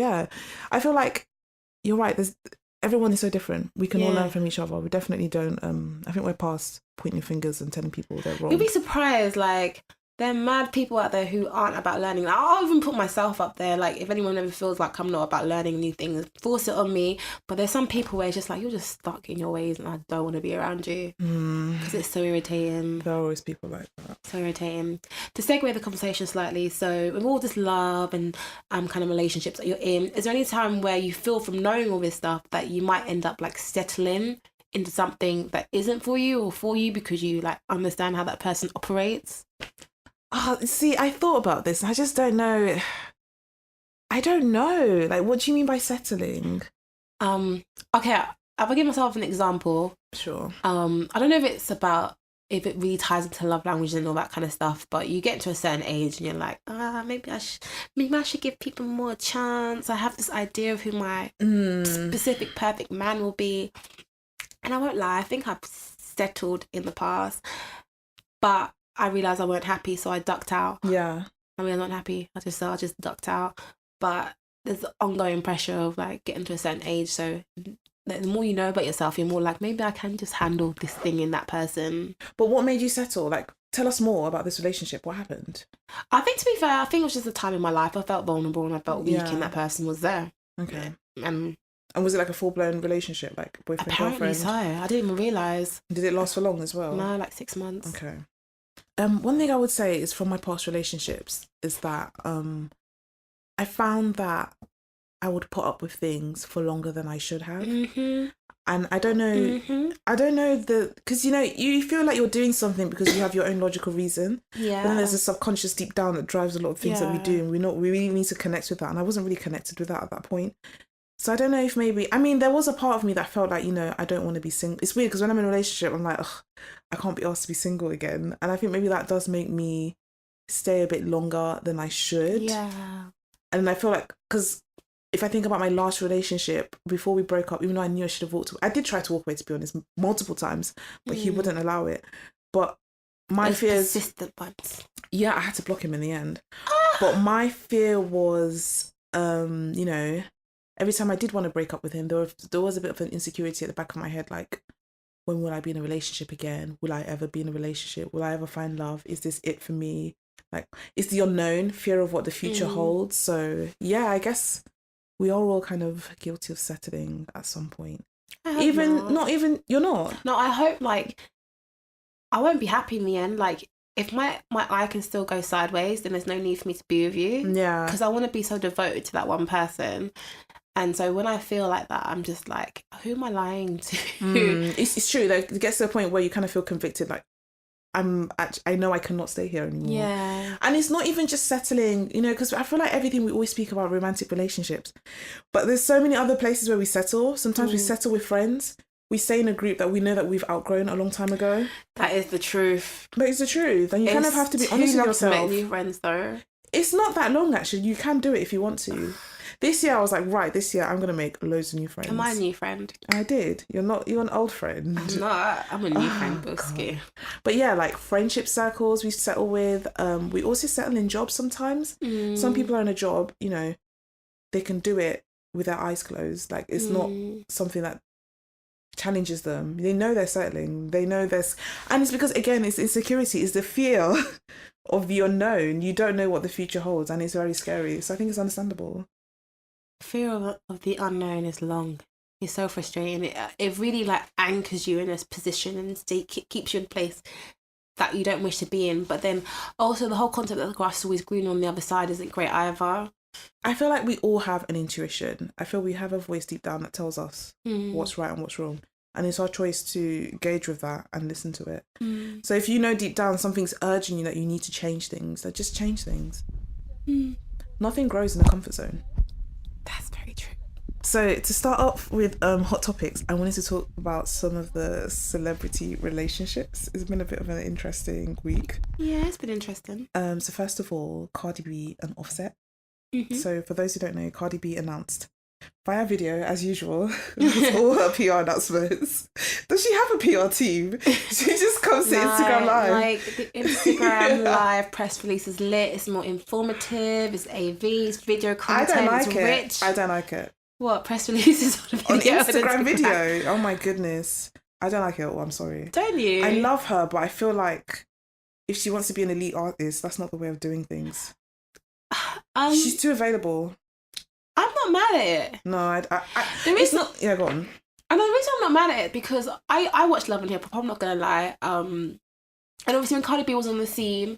I feel like you're right, everyone is so different. We can all learn from each other. We definitely don't... I think we're past pointing fingers and telling people they're wrong. You'll be surprised, like, there are mad people out there who aren't about learning. Like, I'll even put myself up there. Like, if anyone ever feels like I'm not about learning new things, force it on me. But there's some people where it's just like, you're just stuck in your ways and I don't want to be around you. Because it's so irritating. There are always people like that. So irritating. To segue the conversation slightly, so with all this love and kind of relationships that you're in, is there any time where you feel, from knowing all this stuff, that you might end up like settling into something that isn't for you, or for you because you like understand how that person operates? Oh, see, I thought about this. I just don't know. I don't know. Like, what do you mean by settling? Okay, I'll give myself an example. Sure. I don't know if it's about if it really ties into love language and all that kind of stuff. But you get to a certain age and you're like, maybe I should give people more chance. I have this idea of who my specific perfect man will be. And I won't lie, I think I've settled in the past, but I realised I weren't happy, so I ducked out. Yeah. I mean, I'm not happy. I just ducked out. But there's the ongoing pressure of like getting to a certain age. So the more you know about yourself, you're more like, maybe I can just handle this thing in that person. But what made you settle? Like, tell us more about this relationship. What happened? I think, to be fair, I think it was just a time in my life. I felt vulnerable and I felt weak, and that person was there. Okay. And was it like a full-blown relationship, like boyfriend, apparently girlfriend? so. I didn't even realise. Did it last for long as well? No, like 6 months. Okay. One thing I would say is from my past relationships is that I found that I would put up with things for longer than I should have. Mm-hmm. And I don't know, because, you know, you feel like you're doing something because you have your own logical reason. Yeah. But then there's a subconscious deep down that drives a lot of things that we do, and we really need to connect with that. And I wasn't really connected with that at that point. So I don't know if maybe, I mean, there was a part of me that felt like, you know, I don't want to be single. It's weird because when I'm in a relationship, I'm like, ugh, I can't be asked to be single again. And I think maybe that does make me stay a bit longer than I should. Yeah. And I feel like, because if I think about my last relationship, before we broke up, even though I knew I should have walked away, I did try to walk away, to be honest, multiple times, but he wouldn't allow it. But my fears... persistent ones. Yeah, I had to block him in the end. But my fear was, you know, every time I did want to break up with him, there was a bit of an insecurity at the back of my head, like, when will I be in a relationship again? Will I ever be in a relationship? Will I ever find love? Is this it for me? Like, it's the unknown, fear of what the future holds. So, yeah, I guess we are all kind of guilty of settling at some point. You're not? No, I hope, like, I won't be happy in the end. Like, if my eye can still go sideways, then there's no need for me to be with you. Yeah. Because I want to be so devoted to that one person. And so when I feel like that, I'm just like, who am I lying to? It's true, though. It gets to a point where you kind of feel convicted, like, I know I cannot stay here anymore. Yeah. And it's not even just settling, you know, because I feel like everything we always speak about romantic relationships, but there's so many other places where we settle. Sometimes we settle with friends. We stay in a group that we know that we've outgrown a long time ago. That is the truth. But it's the truth. And you kind of have to be honest with yourself. To make new friends, though. It's not that long, actually. You can do it if you want to. This year I was like, right, this year I'm going to make loads of new friends. Am I a new friend? I did. You're an old friend. I'm not. I'm a new friend, Busky. But yeah, like friendship circles we settle with. We also settle in jobs sometimes. Some people are in a job, you know, they can do it with their eyes closed. Like, it's not something that challenges them. They know they're settling. They know this. And it's because, again, it's insecurity. It's the fear of the unknown. You don't know what the future holds, and it's very scary. So I think it's understandable. Fear of the unknown is long. It's so frustrating. It really like anchors you in this position and keeps you in a place that you don't wish to be in. But then also the whole concept that the grass is always green on the other side isn't great either. I feel like we all have an intuition. I feel we have a voice deep down that tells us what's right and what's wrong. And it's our choice to gauge with that and listen to it. So if you know deep down something's urging you that you need to change things, then just change things. Nothing grows in a comfort zone. That's very true. So to start off with hot topics, I wanted to talk about some of the celebrity relationships. It's been a bit of an interesting week. Yeah, it's been interesting. So first of all, Cardi B and Offset. So for those who don't know, Cardi B announced via video, as usual, all her PR announcements. Does she have a PR team? She just comes to Instagram Live. Like, the Instagram Live press release is lit. It's more informative. It's AV. It's video content. I don't like it's it. rich. I don't like it. What? Press releases on Instagram video? Oh my goodness. I don't like it at all. I'm sorry. Don't you? I love her, but I feel like if she wants to be an elite artist, that's not the way of doing things. She's too available. I'm not mad at it. No, it's not. Yeah, go on. And the reason I'm not mad at it because I watch Love and Hip Hop. I'm not gonna lie. And obviously when Cardi B was on the scene,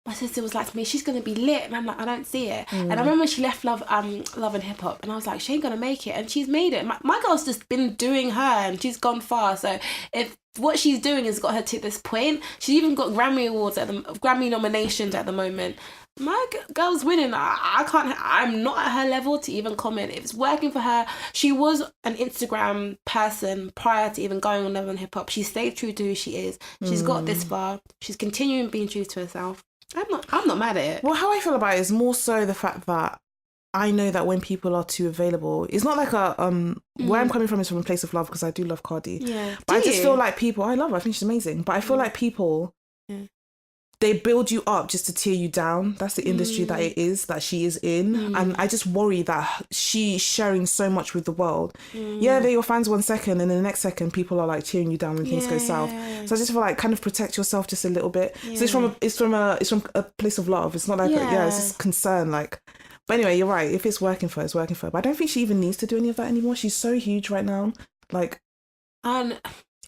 my sister was like to me, she's gonna be lit, and I'm like, I don't see it. And I remember when she left Love and Hip Hop, and I was like, she ain't gonna make it, and she's made it. My girl's just been doing her, and she's gone far. So if what she's doing has got her to this point, she's even got Grammy nominations at the moment. my girl's winning. I can't. I'm not at her level to even comment. If it's working for her, she was an Instagram person prior to even going on Love and Hip Hop. She stayed true to who she is. She's got this far. She's continuing being true to herself. I'm not mad at it. Well, how I feel about it is more so the fact that I know that when people are too available, it's not like a where I'm coming from is from a place of love, because I do love Cardi. Yeah, but I just feel like people. I love her. I think she's amazing. But I feel like people. They build you up just to tear you down. That's the industry that it is, that she is in. And I just worry that she's sharing so much with the world. Yeah, they're your fans 1 second, and then the next second people are like cheering you down when things go south. So I just feel like kind of protect yourself just a little bit. So it's from a place of love. It's not like it's just concern. Like, but anyway, you're right. If it's working for her, it's working for her. But I don't think she even needs to do any of that anymore. She's so huge right now. Like, but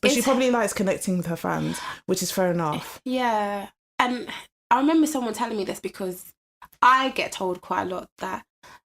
she probably likes connecting with her fans, which is fair enough. Yeah. And I remember someone telling me this, because I get told quite a lot that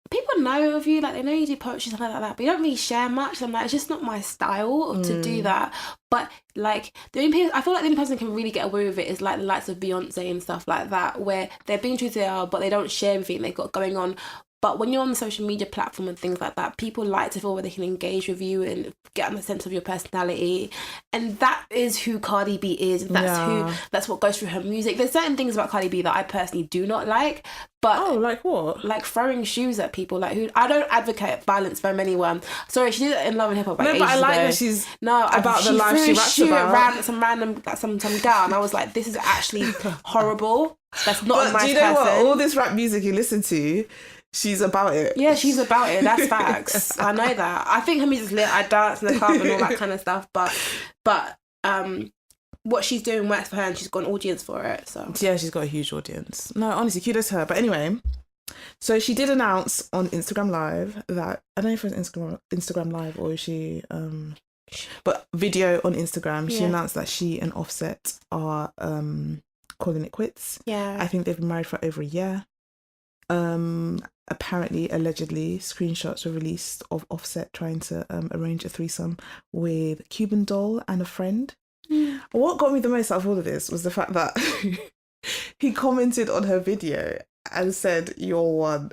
people know of you, like they know you do poetry, something like that, but you don't really share much. I'm like, it's just not my style to do that. But like I feel like the only person who can really get away with it is like the likes of Beyonce and stuff like that, where they're being true to they are, but they don't share everything they've got going on. But when you're on the social media platform and things like that, people like to feel where they can engage with you and get on a sense of your personality. And that is who Cardi B is. That's what goes through her music. There's certain things about Cardi B that I personally do not like. But like what? Like throwing shoes at people. Like, who? I don't advocate violence from anyone. Sorry, she did it in Love and Hip Hop. No, but I like that she's about the life she raps about. Some random girl, and I was like, this is actually horrible. That's not a nice person. Do you know what? All this rap music you listen to, she's about it. Yeah, she's about it. That's facts. I know that. I think her music's lit. I dance in the club and all that kind of stuff. But what she's doing works for her, and she's got an audience for it. So yeah, she's got a huge audience. No, honestly, kudos to her. But anyway, so she did announce on Instagram Live that, I don't know if it was Instagram Live or she but video on Instagram. She announced that she and Offset are calling it quits. Yeah, I think they've been married for over a year. Apparently, allegedly, screenshots were released of Offset trying to arrange a threesome with Cuban Doll and a friend. What got me the most out of all of this was the fact that he commented on her video and said, "You're one."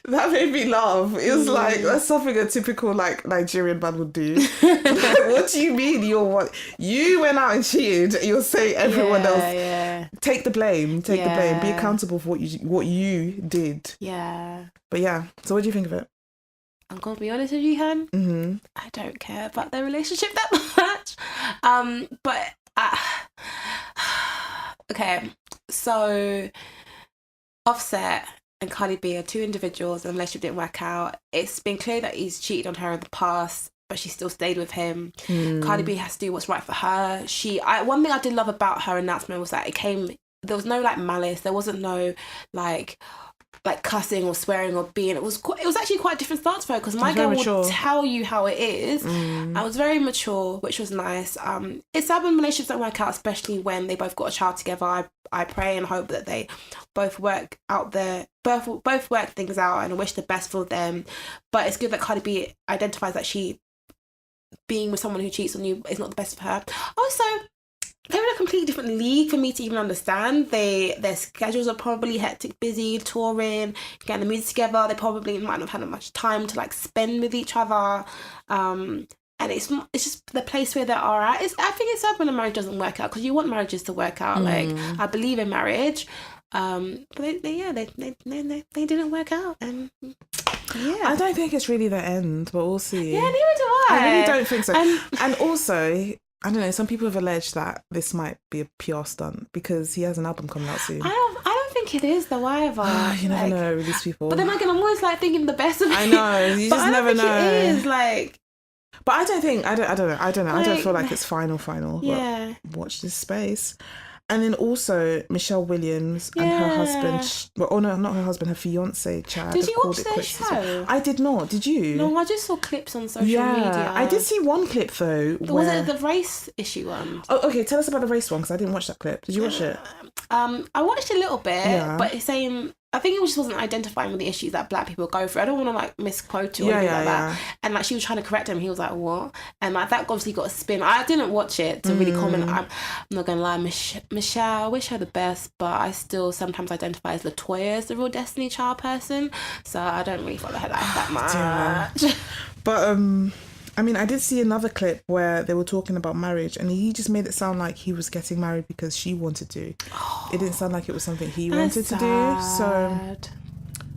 That made me laugh. It was like, that's something a typical like Nigerian man would do. What do you mean you're one? You went out and cheated. You'll say everyone else. Yeah. Take the blame. Take the blame. Be accountable for what you did. Yeah. But yeah. So what do you think of it? I'm gonna be honest with you, Han. Mm-hmm. I don't care about their relationship that much. But okay. So Offset and Cardi B are two individuals, and the relationship didn't work out. It's been clear that he's cheated on her in the past, but she still stayed with him. Cardi B has to do what's right for her. One thing I did love about her announcement was that there was no like malice. There wasn't no like cussing or swearing or being. It was actually quite a different stance for her, because my girl will tell you how it is. I was very mature, which was nice. It's sad when relationships don't work out, especially when they both got a child together. I pray and hope that they both work things out, and I wish the best for them. But it's good that Cardi B identifies that she being with someone who cheats on you is not the best for her. Also, they're in a completely different league for me to even understand. Their schedules are probably hectic, busy, touring, getting the music together. They probably might not have had much time to like spend with each other. And it's just the place where they are at. I think it's sad when a marriage doesn't work out, because you want marriages to work out. Like, I believe in marriage. But they didn't work out, and yeah. I don't think it's really the end, but we'll see. Yeah, neither do I. I really don't think so. And also, I don't know, some people have alleged that this might be a PR stunt because he has an album coming out soon. I don't think it is though either. You never know with these people. But then again, I'm always like thinking the best of it. I know, you just never know. It is like. But I don't know. Like, I don't feel like it's final. Yeah. But watch this space. And then also Michelle Williams and her husband, not her husband, her fiance Chad. Did you watch their show? I did not. Did you? No, I just saw clips on social media. I did see one clip though. Was it the race issue one? Oh, okay. Tell us about the race one, because I didn't watch that clip. Did you watch it? I watched a little bit, but it's saying I think it just wasn't identifying with the issues that black people go through. I don't want to like misquote you or anything like that. And like she was trying to correct him. He was like, what? And like that obviously got a spin. I didn't watch it to really comment. I'm not going to lie. Michelle, I wish her the best, but I still sometimes identify as Latoya as the real Destiny Child person. So I don't really follow her life that much. But I mean, I did see another clip where they were talking about marriage, and he just made it sound like he was getting married because she wanted to. It didn't sound like it was something he wanted to do. So,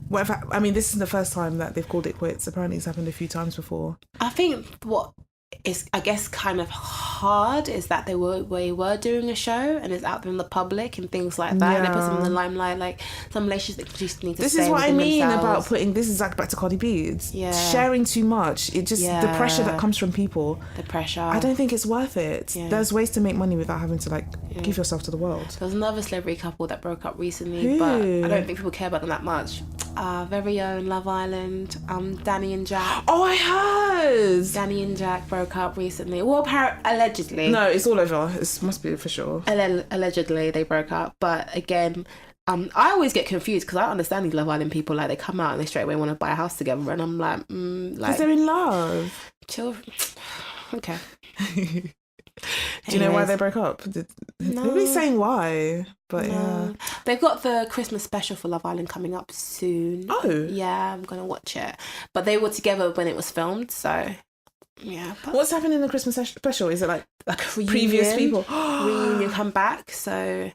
whatever. I mean, this is the first time that they've called it quits. Apparently, it's happened a few times before. I think what is, I guess, kind of hard is that they were doing a show and it's out there in the public and things like that. And they put them in the limelight, like some relationships just need to This stay is what I mean themselves. about putting this is like back to Cardi B. It's sharing too much. It just the pressure that comes from people. The pressure. I don't think it's worth it. There's ways to make money without having to like give yourself to the world. There was another celebrity couple that broke up recently, but I don't think people care about them that much. Very own Love Island, Danny and Jack. Oh, I heard. Danny and Jack broke up recently. Well, allegedly. No, it's all over. It must be official. Allegedly, they broke up. But again, I always get confused because I understand these Love Island people. Like, they come out and they straight away want to buy a house together, and I'm like, because they're in love. Chill. Okay. Do you know why they broke up? Nobody's saying why, but yeah. They've got the Christmas special for Love Island coming up soon. Oh. Yeah, I'm going to watch it. But they were together when it was filmed, so yeah. What's happening in the Christmas special? Is it like previous people? Reunion come back, so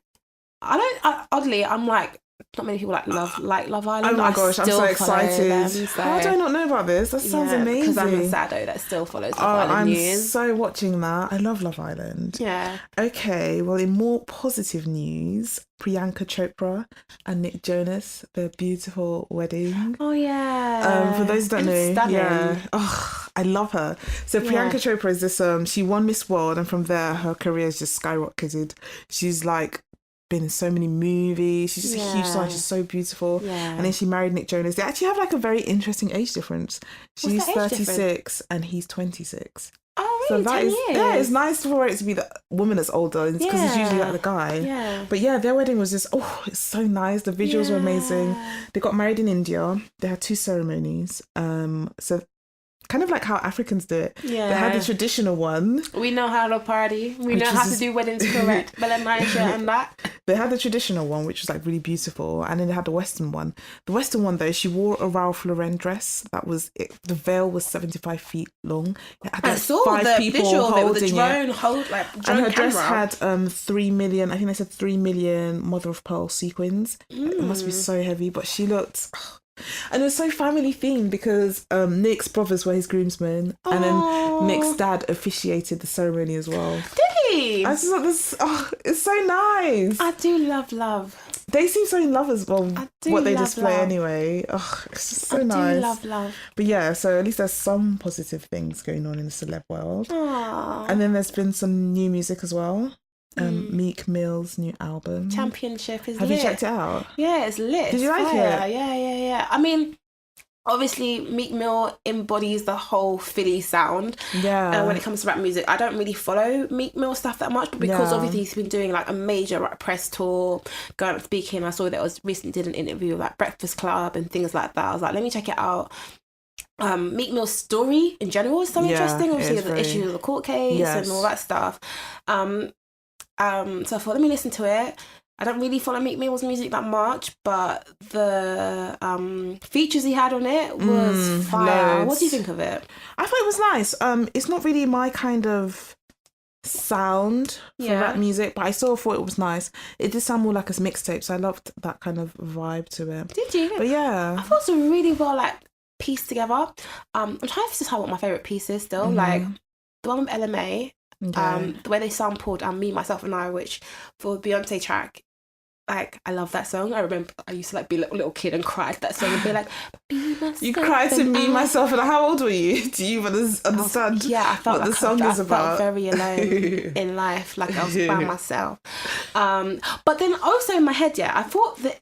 oddly, I'm like, not many people like Love Island. Oh my gosh, I'm so excited. Them, so. How do I not know about this? That sounds amazing. Because I'm a saddo that still follows Love Island news. I'm so watching that. I love Love Island. Yeah. Okay, well, in more positive news, Priyanka Chopra and Nick Jonas, their beautiful wedding. Oh yeah. For those who don't know, stunning. yeah. Oh, I love her. So Priyanka Chopra is this. She won Miss World, and from there, her career has just skyrocketed. She's like been in so many movies. She's just a huge star. She's so beautiful. And then she married Nick Jonas. They actually have like a very interesting age difference. She's 36 and he's 26. Oh, really? So that 10 is, years? yeah, it's nice for it to be the woman that's older because it's usually like the guy. Yeah. But yeah, their wedding was just, it's so nice. The visuals were amazing. They got married in India. They had 2 ceremonies. So kind of like how Africans do it. Yeah. They had the traditional one. We know how to party. We know how to do weddings correct. Bella Naisha and that. They had the traditional one, which was like really beautiful. And then they had the Western one. The Western one, though, she wore a Ralph Lauren dress. That was it. The veil was 75 feet long. It had, like, I saw 5 the people visual of it with the holding drone, and her camera. dress had 3 million, I think they said 3 million mother of pearl sequins. It must be so heavy, but she looked... And it was so family themed because Nick's brothers were his groomsmen, and then Nick's dad officiated the ceremony as well. Did he? I just thought this, it's so nice. I do love. They seem so in love as well. What they display love. Anyway. It's just so nice. I do love. But yeah, so at least there's some positive things going on in the celeb world. Aww. And then there's been some new music as well. Meek Mill's new album. Championship is Have lit. you checked it out? Yeah, it's lit. Did you like it? Yeah. I mean, obviously, Meek Mill embodies the whole Philly sound. Yeah. When it comes to rap music, I don't really follow Meek Mill stuff that much, but because obviously he's been doing like a major press tour, going up speaking. I saw that I recently did an interview with like Breakfast Club and things like that. I was like, let me check it out. Meek Mill's story in general is so interesting. Obviously, the issue with the court case and all that stuff. So I thought, let me listen to it. I don't really follow Meek Mill's music that much, but the features he had on it was fire. Loads. What do you think of it? I thought it was nice. It's not really my kind of sound for rap music, but I still thought it was nice. It did sound more like a mixtape, so I loved that kind of vibe to it. Did you? But yeah, I thought it was really well like pieced together. I'm trying to decide what my favorite piece is still. Like the one with LMA. Okay. The way they sampled Me, Myself and I, which for the Beyonce track, like I love that song. I remember I used to like be a little kid and cry to that song and be like, be myself. You cried to Me, Myself and I. How old were you? Do you understand I felt what like the song is about? I felt very alone in life, like I was by myself. But then also in my head, I thought that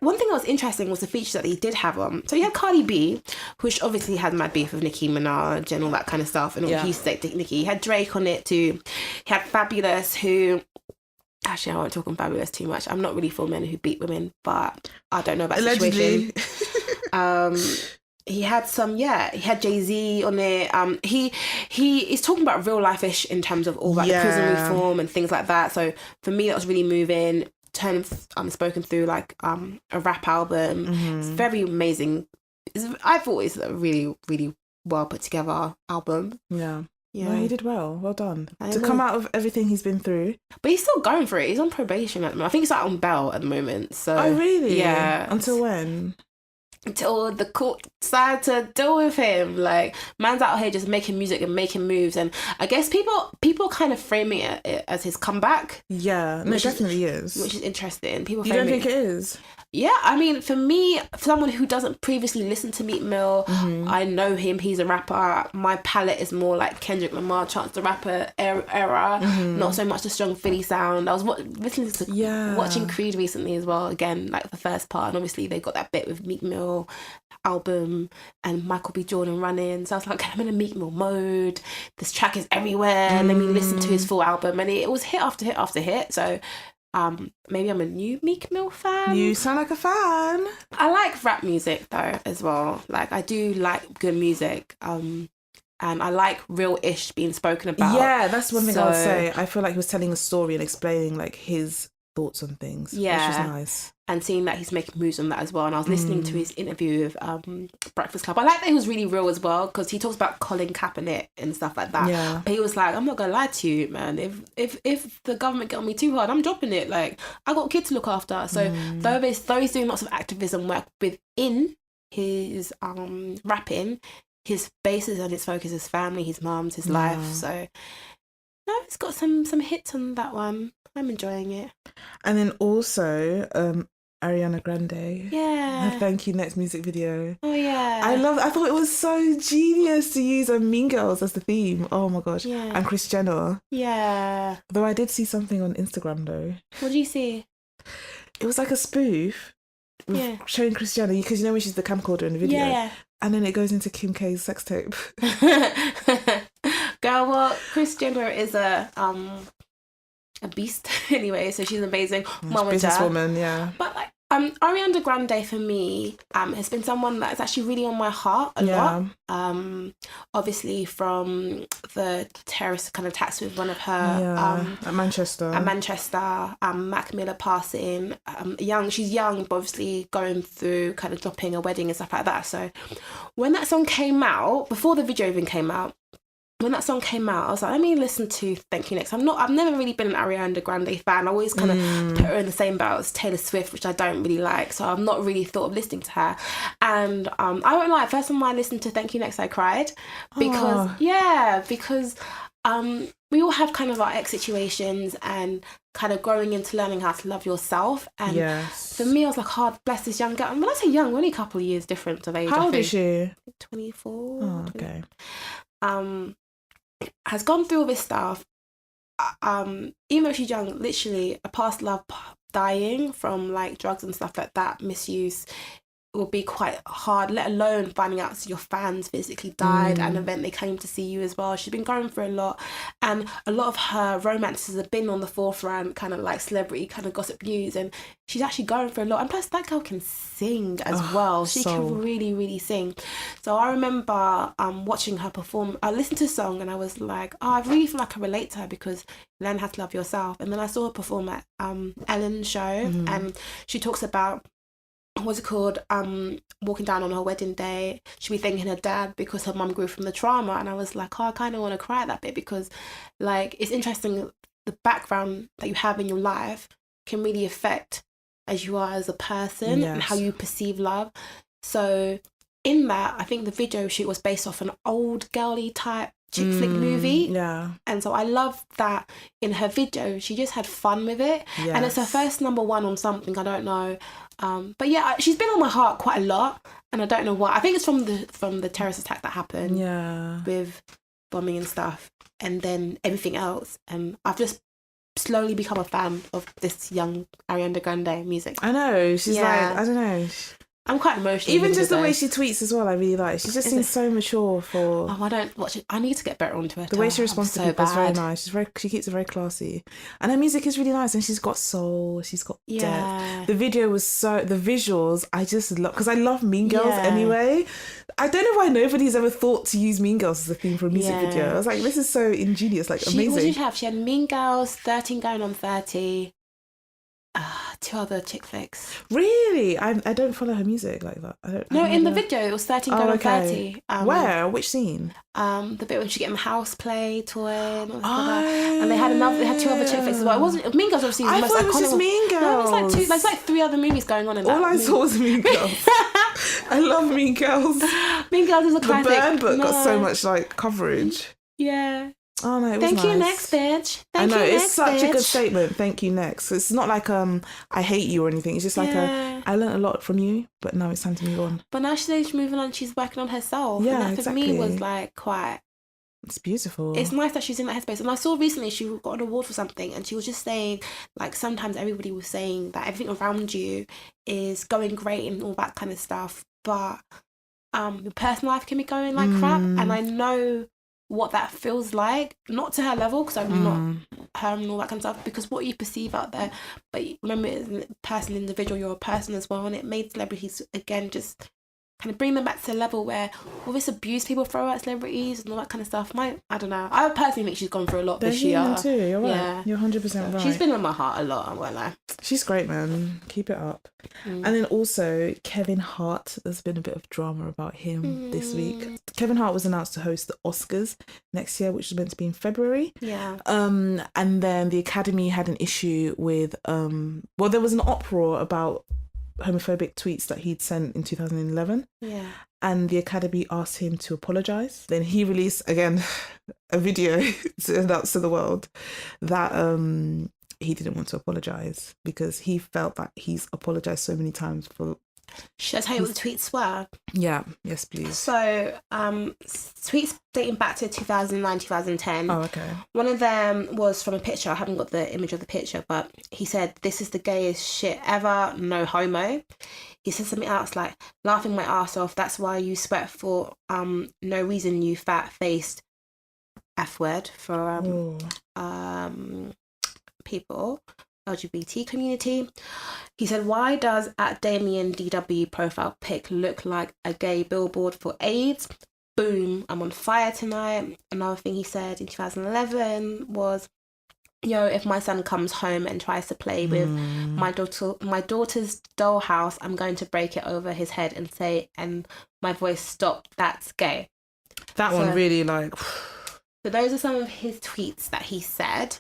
one thing that was interesting was the features that he did have on. So you had Cardi B, which obviously had mad beef with Nicki Minaj and all that kind of stuff. And he used to date Nicki. He had Drake on it too. He had Fabulous, who Actually, I won't talk on Fabulous too much. I'm not really for men who beat women, but I don't know about the Allegedly. situation. He had he had Jay-Z on it. He is talking about real life-ish in terms of all about the prison reform and things like that. So for me, that was really moving. Spoken through like a rap album. It's very amazing. I thought it's a really, really well put together album. Yeah. Yeah, no, he did well. Well done. I To know. come out of everything he's been through. But he's still going for it. He's on probation at the moment. I think he's like on bail at the moment. So Oh, really? Yeah. Until when? Until the court decided to deal with him. Like, man's out here just making music and making moves. And I guess people kind of framing it as his comeback. Yeah, no, it definitely is. Which is interesting. People You don't think it is? Yeah, I mean, for me, for someone who doesn't previously listen to Meek Mill, I know him, he's a rapper. My palette is more like Kendrick Lamar, Chance the Rapper era, not so much the strong Philly sound. I was watching Creed recently as well, again, like the first part, and obviously they got that bit with Meek Mill album and Michael B. Jordan running, so I was like, I'm in a Meek Mill mode, this track is everywhere, and then we listened to his full album, and it was hit after hit after hit, so maybe I'm a new Meek Mill fan. You sound like a fan. I like rap music though as well. Like I do like good music. And I like real-ish being spoken about. Yeah, that's one thing I would say. I feel like he was telling a story and explaining like his thoughts on things. Yeah. Which was nice. And seeing that he's making moves on that as well. And I was listening to his interview with Breakfast Club. I like that he was really real as well, because he talks about Colin Kaepernick and stuff like that. Yeah. But he was like, I'm not gonna lie to you, man. If the government get on me too hard, I'm dropping it. Like, I got kids to look after. So though he's doing lots of activism work within his rapping, his basis and his focus is family, his mum's, his life. So no, it's got some hits on that one. I'm enjoying it. And then also Ariana Grande. Yeah. Her Thank You Next music video. Oh yeah. I thought it was so genius to use Mean Girls as the theme. Oh my gosh. Yeah. And Kris Jenner. Yeah. Though I did see something on Instagram though. What did you see? It was like a spoof with showing Kris Jenner, because you know when she's the camcorder in the video. Yeah. And then it goes into Kim K's sex tape. Girl, well, Kris Jenner is a beast anyway, so she's amazing. Businesswoman, yeah. But like Ariana Grande for me has been someone that's actually really on my heart a lot. Obviously from the terrorist kind of attacks with one of her at Manchester. Mac Miller passing, she's young, but obviously going through kind of dropping a wedding and stuff like that. So when that song came out, before the video even came out, when that song came out, I was like, let me listen to Thank You Next. I've never really been an Ariana Grande fan. I always kind of put her in the same boat as Taylor Swift, which I don't really like. So I've not really thought of listening to her. And I won't lie, first time I listened to Thank You Next, I cried. Because we all have kind of our ex situations and kind of growing into learning how to love yourself. And for me, I was like, oh, bless this young girl. And when I say young, we're only a couple of years difference of age. How old is she? 24. Oh, okay. Has gone through all this stuff, even though she's young, literally a past love dying from like drugs and stuff like that, misuse, will be quite hard, let alone finding out your fans physically died at an event they came to see you as well. She's been going through a lot, and a lot of her romances have been on the forefront, kind of like celebrity kind of gossip news, and she's actually going through a lot. And plus that girl can sing as well. She can really, really sing. So I remember watching her perform. I listened to a song and I was like, oh, I really feel like I relate to her, because learn how to love yourself. And then I saw her perform at Ellen's show, and she talks about, what's it called, walking down on her wedding day, she'd be thanking her dad because her mum grew from the trauma. And I was like, oh, I kind of want to cry at that bit, because like it's interesting, the background that you have in your life can really affect as you are as a person and how you perceive love. So in that, I think the video shoot was based off an old girly type chick flick movie. Yeah. And so I love that in her video, she just had fun with it. Yes. And it's her first number one on something, I don't know. But yeah, she's been on my heart quite a lot, and I don't know why. I think it's from the terrorist attack that happened with bombing and stuff, and then everything else. And I've just slowly become a fan of this young Ariana Grande music. I know, she's like, I don't know. I'm quite emotional. Even just the way she tweets as well, I really like. She just seems so mature for. Oh, I don't watch it. I need to get better on Twitter. The way she responds to people is very nice. She keeps it very classy, and her music is really nice. And she's got soul. She's got depth. The video was the visuals. I just love because I love Mean Girls anyway. I don't know why nobody's ever thought to use Mean Girls as a theme for a music video. I was like, this is so ingenious, like amazing. What did she have? She had Mean Girls, 13 Going on 30. 2 other chick flicks. Really? I don't follow her music like that. In the video it was 13 Going on 30. Where? Which scene? The bit when she getting the house play toy and all that. And they had 2 other chick flicks as well. It wasn't Mean Girls obviously. I thought it was just Mean Girls. No, there's like 3 other movies going on in that. All I saw was Mean Girls. I love Mean Girls. Mean Girls is a classic. The Burn Book got so much like coverage. Yeah. Oh no, it was Thank nice. you next, bitch. I know, it's such a good statement. Thank you next. It's not like I hate you or anything. It's just like I learned a lot from you, but now it's time to move on. But now she's moving on. She's working on herself. Yeah, and that for me was like quite. It's beautiful. It's nice that she's in that headspace. And I saw recently she got an award for something, and she was just saying like sometimes everybody was saying that everything around you is going great and all that kind of stuff, but your personal life can be going like crap. And I know what that feels like, not to her level because I'm not her and all that kind of stuff, because what you perceive out there, but remember as a person, individual, you're a person as well. And it made celebrities again just kind of bring them back to a level where all this abuse people throw at celebrities and all that kind of stuff. I don't know, I personally think she's gone through a lot this year too. You're right. Yeah, you're 100% right. She's been on my heart a lot, I won't lie. She's great, man. Keep it up. And then also Kevin Hart, there's been a bit of drama about him this week. Kevin Hart was announced to host the Oscars next year, which was meant to be in February. And then the Academy had an issue with there was an uproar about homophobic tweets that he'd sent in 2011. And the Academy asked him to apologise. Then he released again a video to announce to the world that he didn't want to apologise because he felt that he's apologised so many times for. Should I tell you what the tweets were? Yeah, yes, please. So, tweets dating back to 2009, 2010. Oh, okay. One of them was from a picture. I haven't got the image of the picture, but he said, "This is the gayest shit ever, no homo." He said something else like, "Laughing my ass off, that's why you sweat for no reason, you fat-faced F word," for people, LGBT community. He said, "Why does at Damien DW profile pic look like a gay billboard for AIDS? Boom, I'm on fire tonight." Another thing he said in 2011 was, "Yo, if my son comes home and tries to play with my daughter's dollhouse, I'm going to break it over his head and say, and my voice, stop, that's gay." That one really like. So those are some of his tweets that he said.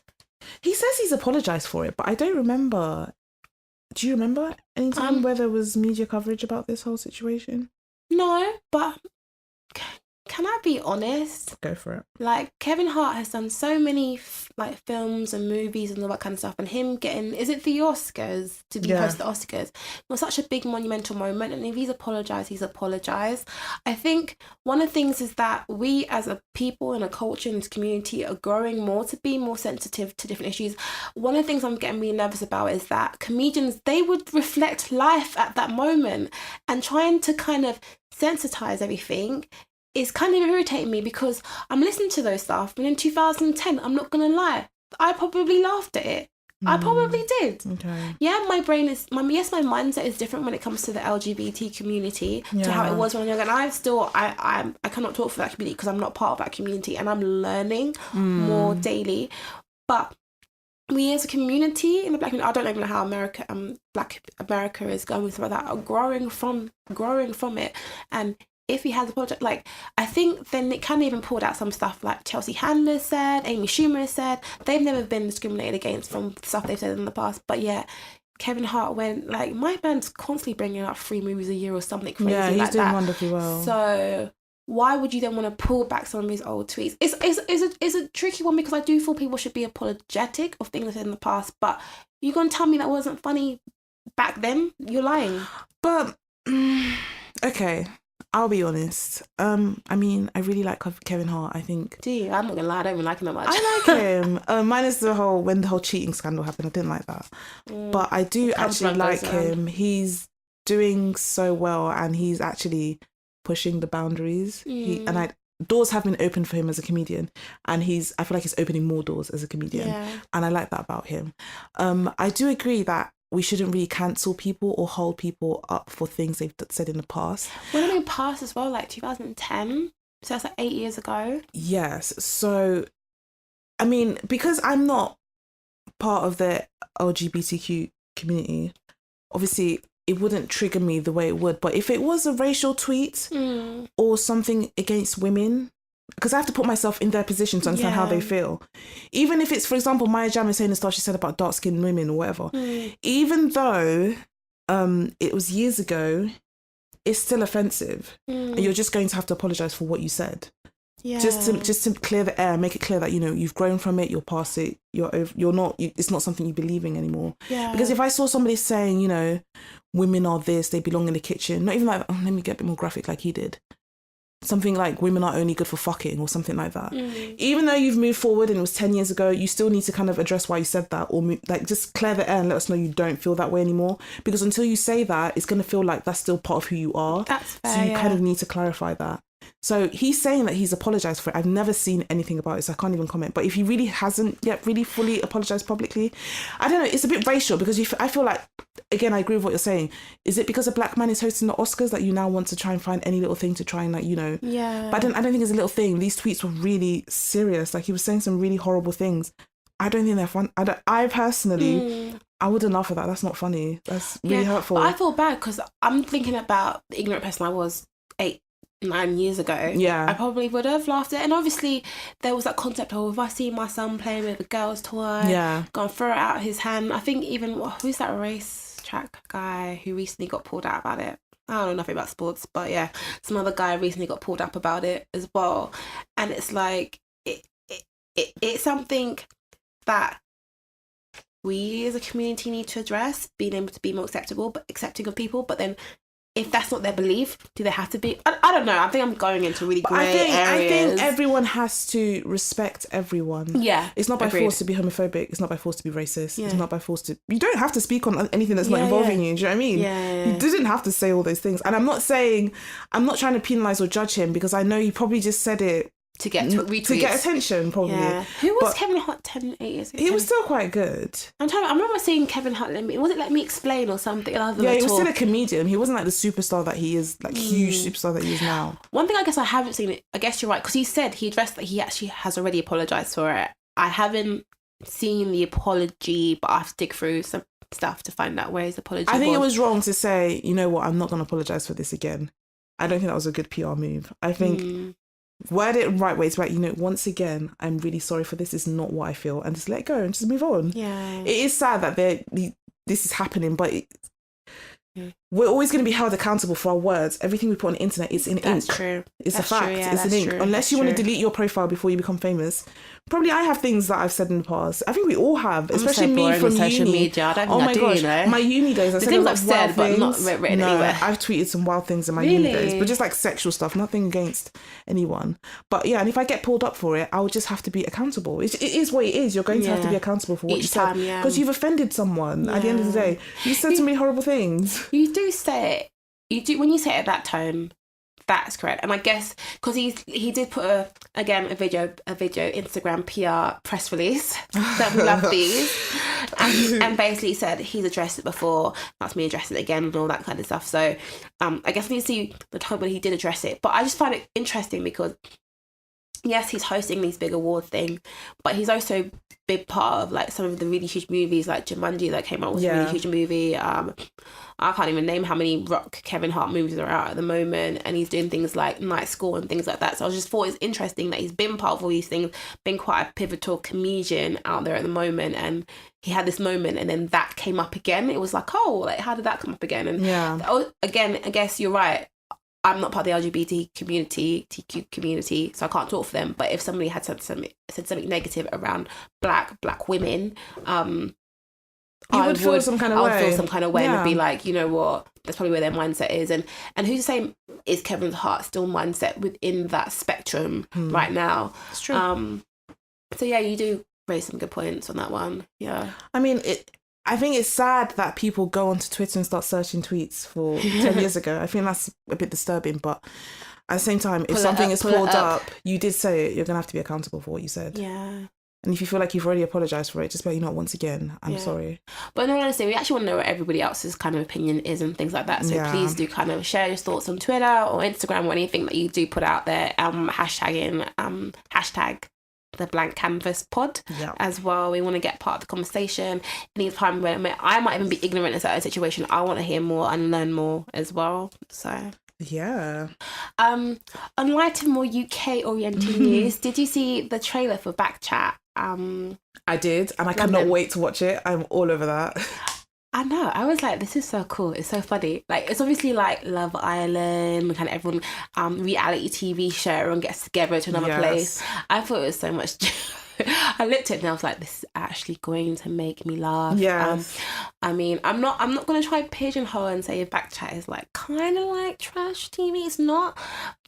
He says he's apologised for it, but I don't remember. Do you remember any time where there was media coverage about this whole situation? No, but can I be honest? Go for it. Like, Kevin Hart has done so many films and movies and all that kind of stuff, and him getting, is it the Oscars, to be host the Oscars, it was such a big monumental moment. And if he's apologized. I think one of the things is that we as a people and a culture and this community are growing more to be more sensitive to different issues. One of the things I'm getting really nervous about is that comedians, they would reflect life at that moment, and trying to kind of sensitize everything is kind of irritating me, because I'm listening to those stuff, and in 2010, I'm not gonna lie, I probably laughed at it. I probably did. Okay. Yeah, my mindset is different when it comes to the LGBT community to how it was when I was young, and I cannot talk for that community because I'm not part of that community, and I'm learning more daily. But we as a community in the Black community, I don't even know how Black America is going with stuff like that, are growing from it. And if he has apologized, like, I think then it kind of even pulled out some stuff like Chelsea Handler said, Amy Schumer said. They've never been discriminated against from stuff they've said in the past. But yeah, Kevin Hart went, like, my band's constantly bringing out 3 movies a year or something crazy like that. Yeah, he's doing wonderfully well. So why would you then want to pull back some of his old tweets? It's a tricky one, because I do feel people should be apologetic of things in the past. But you're going to tell me that wasn't funny back then? You're lying. But, okay, I'll be honest. I mean, I really like Kevin Hart, I think. Do you? I'm not gonna lie, I don't even like him that much. I like him. Minus when the whole cheating scandal happened, I didn't like that. But I do actually like him. He's doing so well, and he's actually pushing the boundaries. Doors have been opened for him as a comedian, and I feel like he's opening more doors as a comedian, and I like that about him. I do agree that we shouldn't really cancel people or hold people up for things they've said in the past. Well, I mean, past as well, like 2010, so that's like 8 years ago. Yes, so I mean, because I'm not part of the LGBTQ community, obviously it wouldn't trigger me the way it would. But if it was a racial tweet or something against women, because I have to put myself in their position to understand how they feel. Even if it's, for example, Maya Jama saying the stuff she said about dark-skinned women or whatever, even though it was years ago, it's still offensive. And you're just going to have to apologise for what you said. Yeah. Just to clear the air, make it clear that, you know, you've grown from it, you're past it, it's not something you believe in anymore. Yeah. Because if I saw somebody saying, you know, women are this, they belong in the kitchen, not even like, let me get a bit more graphic like he did. Something like women are only good for fucking or something like that. Even though you've moved forward and it was 10 years ago, you still need to kind of address why you said that, or like just clear the air and let us know you don't feel that way anymore. Because until you say that, it's going to feel like that's still part of who you are. That's fair, so you kind of need to clarify that. So he's saying that he's apologised for it. I've never seen anything about it, so I can't even comment. But if he really hasn't yet really fully apologised publicly, I don't know, it's a bit racial because I feel like, again, I agree with what you're saying. Is it because a black man is hosting the Oscars that you now want to try and find any little thing to try and, like, you know... Yeah. But I don't think it's a little thing. These tweets were really serious. Like, he was saying some really horrible things. I don't think they're fun. I personally... I wouldn't laugh at that. That's not funny. That's really hurtful. But I feel bad because I'm thinking about the ignorant person I was 8-9 years ago. Yeah. I probably would have laughed at it. And obviously there was that concept of, if I see my son playing with a girl's toy, go and throw it out his hand. I think even, who's that racetrack guy who recently got pulled out about it? I don't know nothing about sports, but yeah, some other guy recently got pulled up about it as well. And it's like, it's something that we as a community need to address, being able to be more accepting of people. But then if that's not their belief, do they have to be? I don't know. I think I'm going into really grey areas. I think everyone has to respect everyone. Yeah. It's not by force to be homophobic. It's not by force to be racist. Yeah. It's not by force to... You don't have to speak on anything that's not involving you. Do you know what I mean? Yeah. You didn't have to say all those things. And I'm not trying to penalise or judge him, because I know he probably just said it to get retweets. To get attention, probably. Yeah. Who was Kevin Hart 8 years ago? He was still quite good. I remember seeing Kevin Hart, was it Let Me Explain or something? Yeah, he was still a comedian. He wasn't like the superstar that he is, like huge superstar that he is now. One thing I guess I haven't seen, I guess you're right, because he said he addressed that he actually has already apologised for it. I haven't seen the apology, but I have to dig through some stuff to find out where his apology was. I think it was wrong to say, you know what, I'm not going to apologise for this again. I don't think that was a good PR move. I think... word it right way. It's like, you know, once again, I'm really sorry for this. It's not what I feel, and just let it go and just move on. Yeah, it is sad that this is happening, but we're always going to be held accountable for our words. Everything we put on the internet is in ink. That's true. It's a fact. It's in ink. True. Unless you want to delete your profile before you become famous. Probably I have things that I've said in the past. I think we all have, especially me from social uni. Media. I don't think I do, you know. My uni days, I said things a lot I've of wild said, but not written anywhere. I've tweeted some wild things in my uni days, but just like sexual stuff, nothing against anyone. But yeah, and if I get pulled up for it, I would just have to be accountable. It is what it is. You're going to have to be accountable for what you said, because you've offended someone. At the end of the day, you said some really horrible things. You do say it. You do, when you say it at that tone, that's correct. And I guess because he did put a video Instagram PR press release that we love these, and basically said he's addressed it before, that's me addressing it again and all that kind of stuff. So I guess we need to see the time when he did address it. But I just find it interesting because yes, he's hosting these big award thing, but he's also big part of like some of the really huge movies like Jumanji that came out was a really huge movie. I can't even name how many Kevin Hart movies are out at the moment, and he's doing things like Night School and things like that. So I just thought it's interesting that he's been part of all these things, been quite a pivotal comedian out there at the moment, and he had this moment and then that came up again. It was like, oh, like how did that come up again? And again, I guess you're right. I'm not part of the LGBT community, TQ community, so I can't talk for them. But if somebody had said something negative around black women, I would feel some kind of way and would be like, you know what, that's probably where their mindset is. And who's to say, is Kevin Hart still mindset within that spectrum right now? It's true. So yeah, you do raise some good points on that one. Yeah. I mean, I think it's sad that people go onto Twitter and start searching tweets for 10 years ago. I think that's a bit disturbing, but at the same time, if something is pulled up, you did say it, you're going to have to be accountable for what you said. Yeah. And if you feel like you've already apologised for it, just be like, you know what, once again, I'm sorry. But in all honesty, we actually want to know what everybody else's kind of opinion is and things like that. So please do kind of share your thoughts on Twitter or Instagram or anything that you do put out there. Hashtag the Blank Canvas Pod as well. We want to get part of the conversation. Anytime where I might even be ignorant in a certain situation, I want to hear more and learn more as well. So... yeah. On lighter, more UK oriented news, did you see the trailer for Backchat? I did, and I cannot wait to watch it. I'm all over that. I know. I was like, this is so cool. It's so funny. Like, it's obviously like Love Island, kind of everyone, reality TV show, everyone gets together to another place. I thought it was so much. I looked at it and I was like, this is actually going to make me laugh. Yes. I mean, I'm not going to try pigeonhole and say Backchat is like kind of like trash TV. It's not.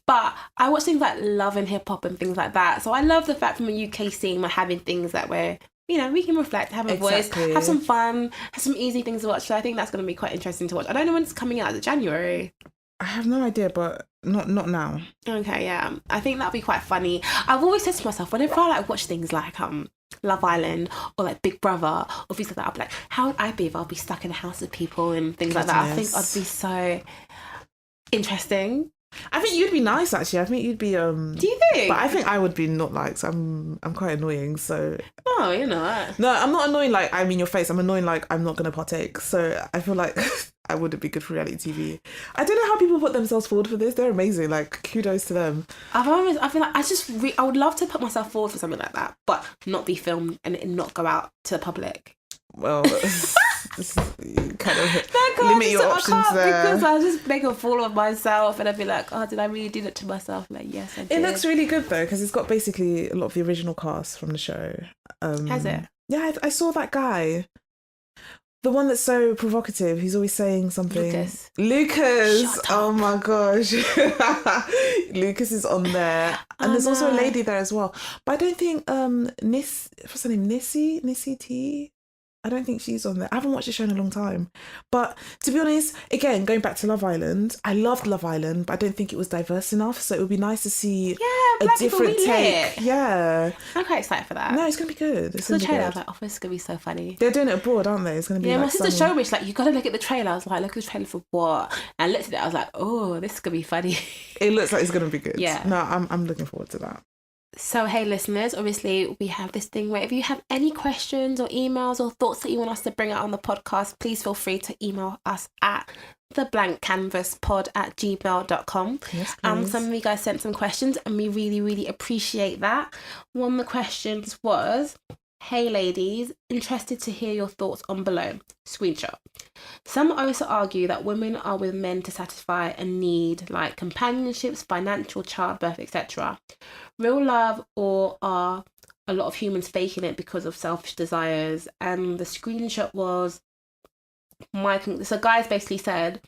But I watch things like Love and Hip Hop and things like that. So I love the fact from a UK scene we're having things that we're, you know, we can reflect, have a voice, have some fun, have some easy things to watch. So I think that's going to be quite interesting to watch. I don't know when it's coming out. Is it January? I have no idea, but not now. Okay, yeah. I think that'll be quite funny. I've always said to myself, whenever I like watch things like Love Island or like Big Brother or things like that, I'll be like, how would I be if I'll be stuck in a house with people and things like that? I think I'd be so interesting. I think you'd be nice, actually. I think you'd be... Do you think? But I think I would be not liked. I'm quite annoying, so... No, you're not. No, I'm not annoying like I'm in your face. I'm annoying like I'm not going to partake. So I feel like I wouldn't be good for reality TV. I don't know how people put themselves forward for this. They're amazing. Like, kudos to them. I feel like I would love to put myself forward for something like that, but not be filmed and not go out to the public. Well... you kind of limit your options there. Because I'll just make a fool of myself and I'd be like, oh, did I really do that to myself? Like, yes, I did. It looks really good though, because it's got basically a lot of the original cast from the show. Has it? Yeah, I saw that guy. The one that's so provocative. He's always saying something. Lucas. Oh my gosh. Lucas is on there. And there's also a lady there as well. But I don't think what's her name? Nissi T? I don't think she's on there. I haven't watched the show in a long time. But to be honest, again, going back to Love Island, I loved Love Island, but I don't think it was diverse enough. So it would be nice to see a different take. Yeah. I'm quite excited for that. No, it's going to be good. It's the trailer, I was like, oh, this is going to be so funny. They're doing it abroad, aren't they? It's going to be my sister showed me, she's like, you got to look at the trailer. I was like, look at the trailer for what? And I looked at it, I was like, oh, this is going to be funny. It looks like it's going to be good. Yeah. No, I'm looking forward to that. So, hey, listeners, obviously we have this thing where if you have any questions or emails or thoughts that you want us to bring out on the podcast, please feel free to email us at theblankcanvaspod@gmail.com. Yes, please. Some of you guys sent some questions and we really, really appreciate that. One of the questions was, hey, ladies, interested to hear your thoughts on below. Screenshot. Some also argue that women are with men to satisfy a need like companionships, financial, childbirth, etc. Real love, or are a lot of humans faking it because of selfish desires? And the screenshot was so guys basically said,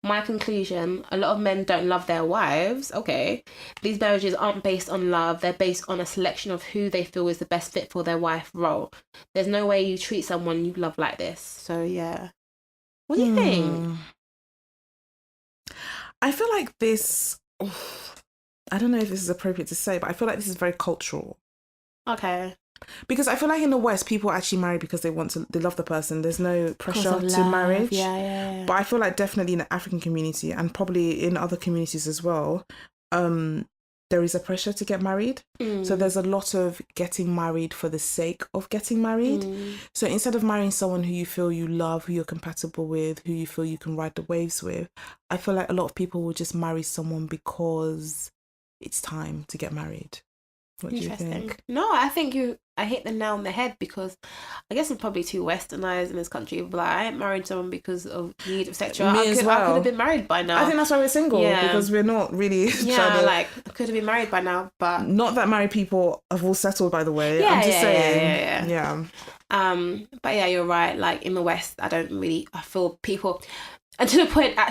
my conclusion, a lot of men don't love their wives. Okay. These marriages aren't based on love. They're based on a selection of who they feel is the best fit for their wife role. There's no way you treat someone you love like this. So, yeah. What do you think? I feel like this... I don't know if this is appropriate to say, but I feel like this is very cultural. Okay. Because I feel like in the West, people actually marry because they love the person. There's no pressure to marriage. Yeah. But I feel like definitely in the African community and probably in other communities as well, there is a pressure to get married. So there's a lot of getting married for the sake of getting married. So instead of marrying someone who you feel you love, who you're compatible with, who you feel you can ride the waves with, I feel like a lot of people will just marry someone because it's time to get married. What do you think? No, I think I hit the nail on the head, because I guess I'm probably too westernized in this country. But like, I ain't married someone because of need, etc. I could have been married by now. I think that's why we're single, because we're not really trying to... like, I could have been married by now, but... Not that married people have all settled, by the way. I'm just saying. Yeah. But yeah, you're right. Like, in the West, I feel people... And to the point where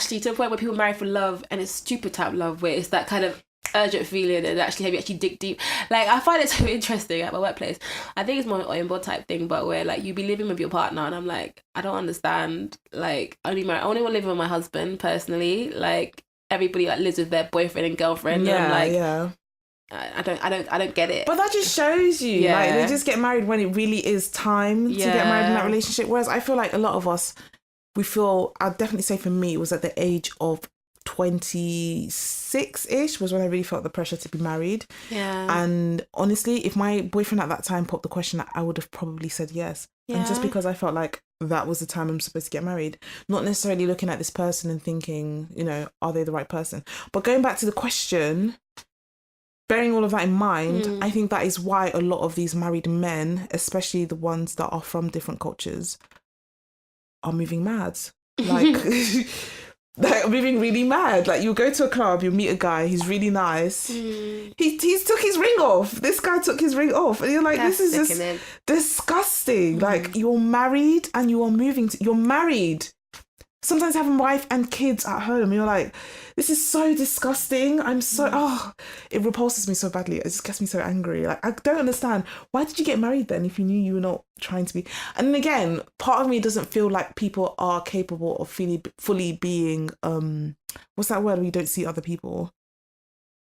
people marry for love, and it's stupid type love, where it's that kind of urgent feeling and actually have you actually dig deep. Like, I find it so interesting at my workplace. I think it's more an on board type thing, but where like you be living with your partner and I'm like, I don't understand. Like, I only want to live with my husband personally. Like, everybody like lives with their boyfriend and girlfriend. Yeah, and I'm like, yeah. I don't get it. But that just shows you, Yeah. like, they just get married when it really is time to get married in that relationship. Whereas I feel like a lot of us, we feel, I'd definitely say for me, it was at the age of 26-ish was when I really felt the pressure to be married. Yeah. And honestly, if my boyfriend at that time popped the question, I would have probably said yes. Yeah. And just because I felt like that was the time I'm supposed to get married, not necessarily looking at this person and thinking, you know, are they the right person? But going back to the question, bearing all of that in mind, I think that is why a lot of these married men, especially the ones that are from different cultures, are moving mad. Like, like moving really mad. Like, you'll go to a club, you'll meet a guy, he's really nice. He's took his ring off. This guy took his ring off. And you're like, That's this is just disgusting. Like, you're married and you are you're married. Sometimes having wife and kids at home, you're like, this is so disgusting. It repulses me so badly. It just gets me so angry. Like, I don't understand. Why did you get married then if you knew you were not trying to be? And then again, part of me doesn't feel like people are capable of fully being, what's that word when you don't see other people?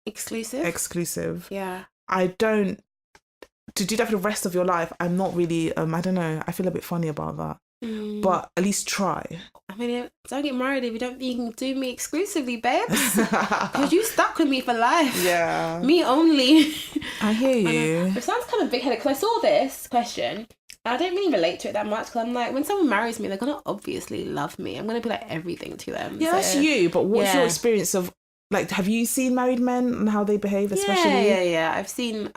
Exclusive. Yeah. I don't, to do that for the rest of your life, I'm not really, I don't know, I feel a bit funny about that. But at least try. I mean, don't get married if you don't think you can do me exclusively, babes. Because you stuck with me for life. Yeah. Me only. I hear you. It sounds kind of big-headed because I saw this question. I don't really relate to it that much because I'm like, when someone marries me, they're going to obviously love me. I'm going to be like everything to them. Yeah, so, that's you. But what's your experience of, like, have you seen married men and how they behave, especially? Yeah. I've seen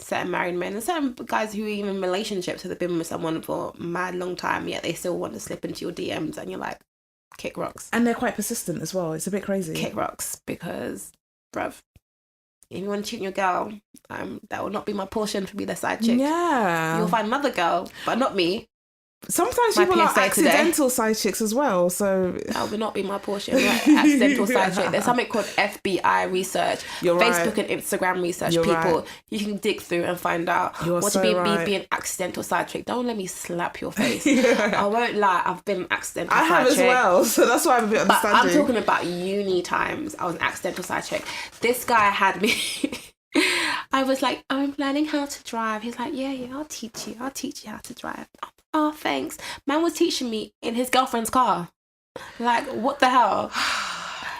certain married men and certain guys who are even in relationships have been with someone for a mad long time, yet they still want to slip into your DMs and you're like, kick rocks. And they're quite persistent as well. It's a bit crazy. Kick rocks, because, bruv, if you want to cheat on your girl, that will not be my portion to be the side chick. Yeah. You'll find another girl, but not me. Sometimes My people are PSA accidental side chicks as well, so... That will not be my portion. Like, accidental side chick. There's something called FBI research. You're Facebook right. and Instagram research. You're People, right. you can dig through and find out You're what so to be right. an accidental side chick. Don't let me slap your face. Yeah. I won't lie, I've been an accidental I side have chick. as well, so that's why I'm a bit But understanding. I'm talking about uni times. I was an accidental side chick. This guy had me... I was like, I'm learning how to drive. He's like, yeah, I'll teach you how to drive. Oh, thanks. Man was teaching me in his girlfriend's car. Like, what the hell?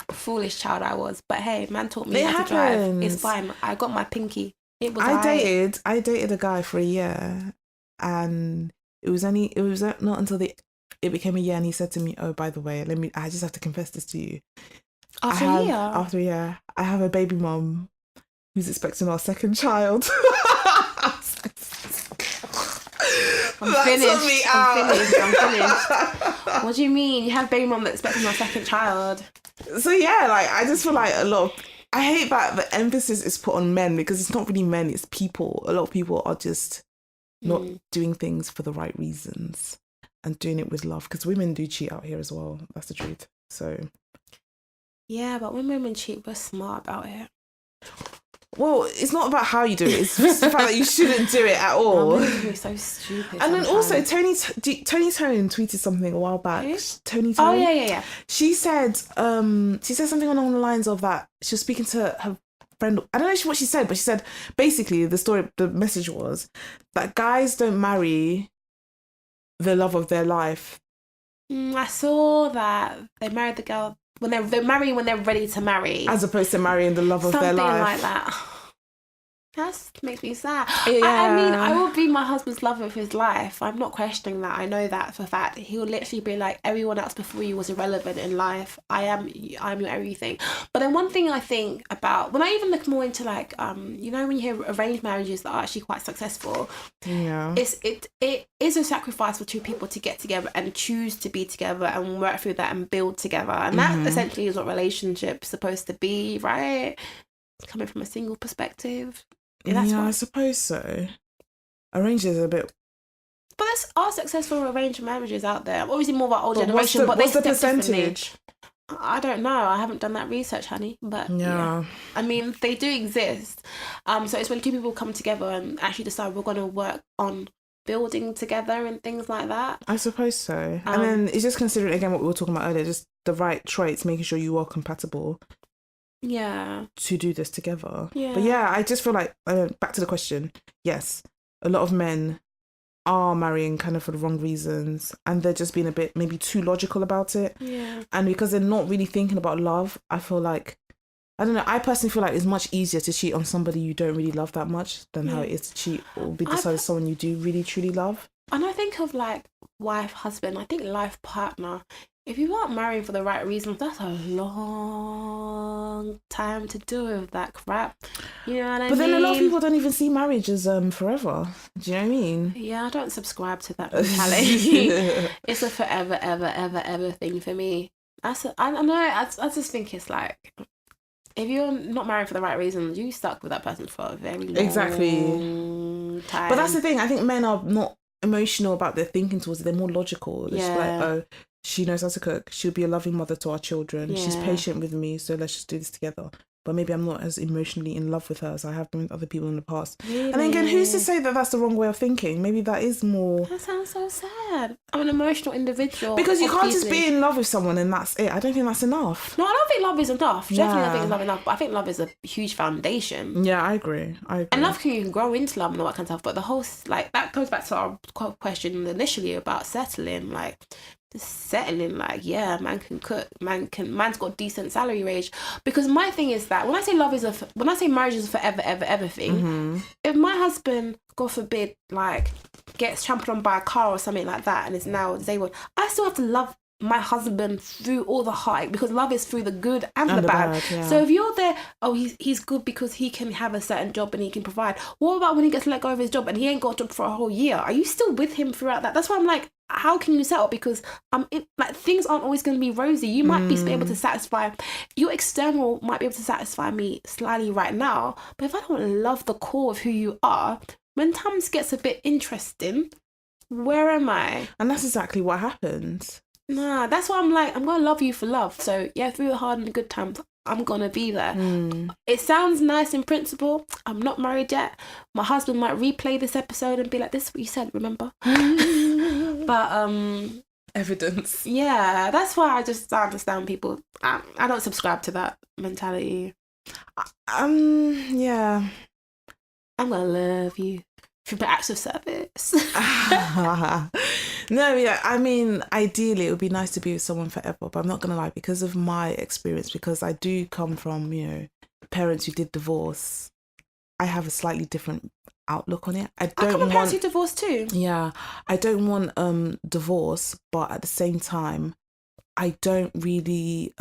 Foolish child I was. But hey, man taught me how to drive. It's fine. I got my pinky. It was I dated a guy for a year, and it was not until it became a year, and he said to me, oh, by the way, I just have to confess this to you. After a year, I have a baby mom who's expecting our second child. I'm finished. What do you mean? You have baby mom that's expecting your second child? So yeah, like, I just feel like I hate that the emphasis is put on men, because it's not really men, it's people. A lot of people are just not doing things for the right reasons and doing it with love, because women do cheat out here as well. That's the truth. So yeah, but when women cheat, we're smart about it. Well, it's not about how you do it. It's just the fact that you shouldn't do it at all. You're so stupid. And then sometimes. also, Tony Tone tweeted something a while back. Who? Tony Tone. Oh yeah. She said something along the lines of that she was speaking to her friend. I don't know what she said, but she said basically the message was that guys don't marry the love of their life. I saw that they married the girl when they're marrying when they're ready to marry, As opposed to marrying the love of their life. Something like that. That makes me sad. Yeah. I mean, I will be my husband's love of his life. I'm not questioning that. I know that for a fact. He will literally be like, everyone else before you was irrelevant in life. I'm your everything. But then one thing I think about, when I even look more into like, when you hear arranged marriages that are actually quite successful, Yeah. it is a sacrifice for two people to get together and choose to be together and work through that and build together. And that essentially is what relationships supposed to be, right? Coming from a single perspective. Yeah, I suppose so. Arranged is a bit. But there are successful arranged marriages out there. Obviously more about old But generation, but what's they the step differently. percentage? I don't know. I haven't done that research, honey. But yeah. I mean, they do exist. So it's when two people come together and actually decide we're going to work on building together and things like that. I suppose so. And then it's just considering, again, what we were talking about earlier, just the right traits, making sure you are compatible. Yeah. To do this together. Yeah. But yeah, I just feel like, back to the question, yes, a lot of men are marrying kind of for the wrong reasons, and they're just being a bit maybe too logical about it. Yeah. And because they're not really thinking about love, I feel like, I don't know, I personally feel like it's much easier to cheat on somebody you don't really love that much than how it is to cheat or be decided someone you do really truly love. And I think of like wife, husband, I think life partner. If you aren't marrying for the right reasons, that's a long time to do with that crap. You know what I mean? But then a lot of people don't even see marriage as forever. Do you know what I mean? Yeah, I don't subscribe to that mentality. It's a forever, ever, ever, ever thing for me. I know. I just think it's like, if you're not married for the right reasons, you stuck with that person for a very long time. But that's the thing. I think men are not emotional about their thinking towards it. They're more logical. They're just like, oh, she knows how to cook. She'll be a loving mother to our children. She's patient with me, so let's just do this together. But maybe I'm not as emotionally in love with her as I have been with other people in the past. Really? And then again, who's to say that that's the wrong way of thinking? Maybe that is more... That sounds so sad. I'm an emotional individual. Because you can't just be in love with someone and that's it. I don't think that's enough. No, I don't think love is enough. Definitely I think it's love enough. But I think love is a huge foundation. Yeah, I agree. And love can grow into love and all that kind of stuff. But the whole... Like, that goes back to our question initially about settling. Like... settling, like, yeah, man can cook, man's got decent salary range. Because my thing is that when I say marriage is a forever ever ever thing, if my husband, God forbid, like gets trampled on by a car or something like that and is now disabled, I still have to love my husband through all the heartache, because love is through the good and the bad. So if you're there, oh, he's good because he can have a certain job and he can provide. What about when he gets let go of his job and he ain't got a job for a whole year? Are you still with him throughout that? That's why I'm like, how can you settle? Because like things aren't always going to be rosy. You might be able to satisfy your external, might be able to satisfy me slightly right now, but if I don't love the core of who you are, when times gets a bit interesting, where am I? And that's exactly what happened. Nah, that's why I'm like, I'm gonna love you for love. So yeah, through the hard and the good times, I'm gonna be there. It sounds nice in principle. I'm not married yet. My husband might replay this episode and be like, this is what you said, remember? But evidence. Yeah, that's why I just don't understand people. I don't subscribe to that mentality. Yeah. I'm gonna love you for the acts of service. No, yeah, I mean, ideally it would be nice to be with someone forever, but I'm not gonna lie, because of my experience, because I do come from, you know, parents who did divorce, I have a slightly different outlook on it. I come from parents who divorced too. Yeah, I don't want divorce, but at the same time, I don't really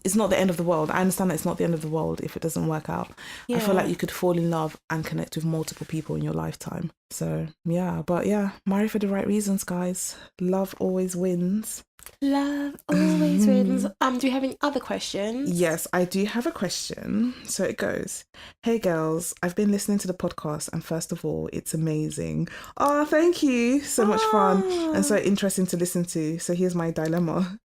it's not the end of the world. I understand that it's not the end of the world if it doesn't work out. Yeah. I feel like you could fall in love and connect with multiple people in your lifetime. So yeah, but yeah, marry for the right reasons, guys. Love always wins. Love always wins. Do you have any other questions? Yes, I do have a question. So it goes, hey girls, I've been listening to the podcast and first of all, it's amazing. Oh, thank you. So much fun and so interesting to listen to. So here's my dilemma.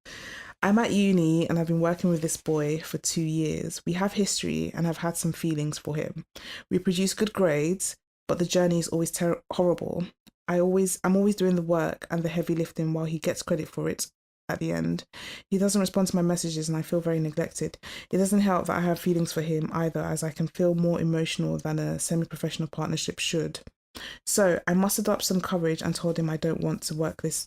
I'm at uni and I've been working with this boy for 2 years. We have history and have had some feelings for him. We produce good grades, but the journey is always horrible. I'm always doing the work and the heavy lifting while he gets credit for it at the end. He doesn't respond to my messages and I feel very neglected. It doesn't help that I have feelings for him either, as I can feel more emotional than a semi-professional partnership should. So I mustered up some courage and told him I don't want to work with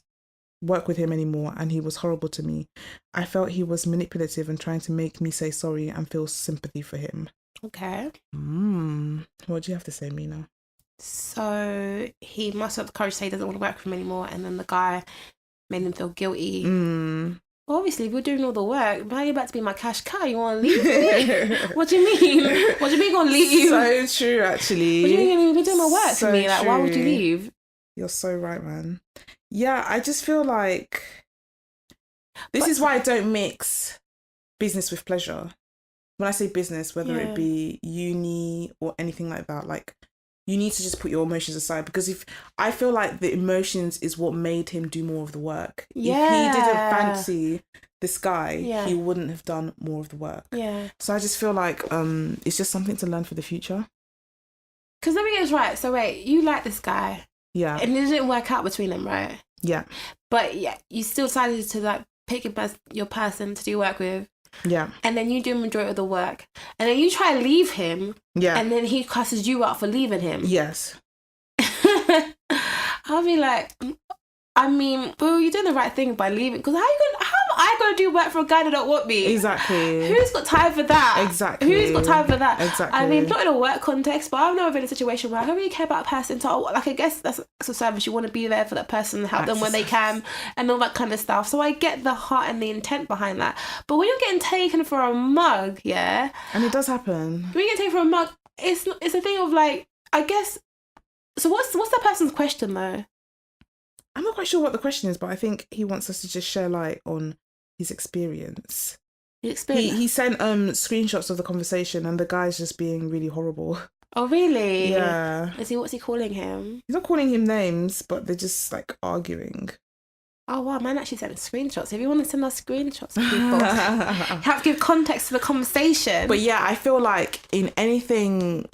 him anymore, and he was horrible to me. I felt he was manipulative and trying to make me say sorry and feel sympathy for him. Okay. What do you have to say, Mina? So he must have the courage to say he doesn't want to work with him anymore, and then the guy made him feel guilty. Well, obviously, if you're doing all the work, now you're about to be my cash cow. You want to leave me? What do you mean? What do you mean you're going to leave? So true, actually. What do you mean you're doing my work for me? Like, why would you leave? You're so right, man. Yeah, I just feel like this is why I don't mix business with pleasure. When I say business, whether it be uni or anything like that, like you need to just put your emotions aside, because if I feel like the emotions is what made him do more of the work. Yeah. If he didn't fancy this guy, Yeah. he wouldn't have done more of the work. Yeah. So I just feel like it's just something to learn for the future. Because let me get this right. So wait, you like this guy, Yeah. and it didn't work out between them, right? Yeah. But yeah, you still decided to like pick your person to do work with, Yeah. and then you do the majority of the work, and then you try to leave him, Yeah. and then he cusses you out for leaving him. Yes. I'll be like, I mean, boo, you're doing the right thing by leaving. Because how am I gonna do work for a guy that don't want me? Exactly. Who's got time for that? Exactly. Who's got time for that? Exactly. I mean, not in a work context, but I've never been in a situation where I don't really care about a person. So, like, I guess that's a service. You want to be there for that person, help them when they can, and all that kind of stuff. So I get the heart and the intent behind that. But when you're getting taken for a mug, yeah, And it does happen. when you get taken for a mug, it's a thing of like, I guess. So what's that person's question though? I'm not quite sure what the question is, but I think he wants us to just share light on his experience. The experience. He sent screenshots of the conversation, and the guy's just being really horrible. Oh really? Yeah. What's he calling him? He's not calling him names, but they're just like arguing. Oh wow, man actually sent screenshots. If you want to send us screenshots, people, you have to give context to the conversation. But yeah, I feel like in anything,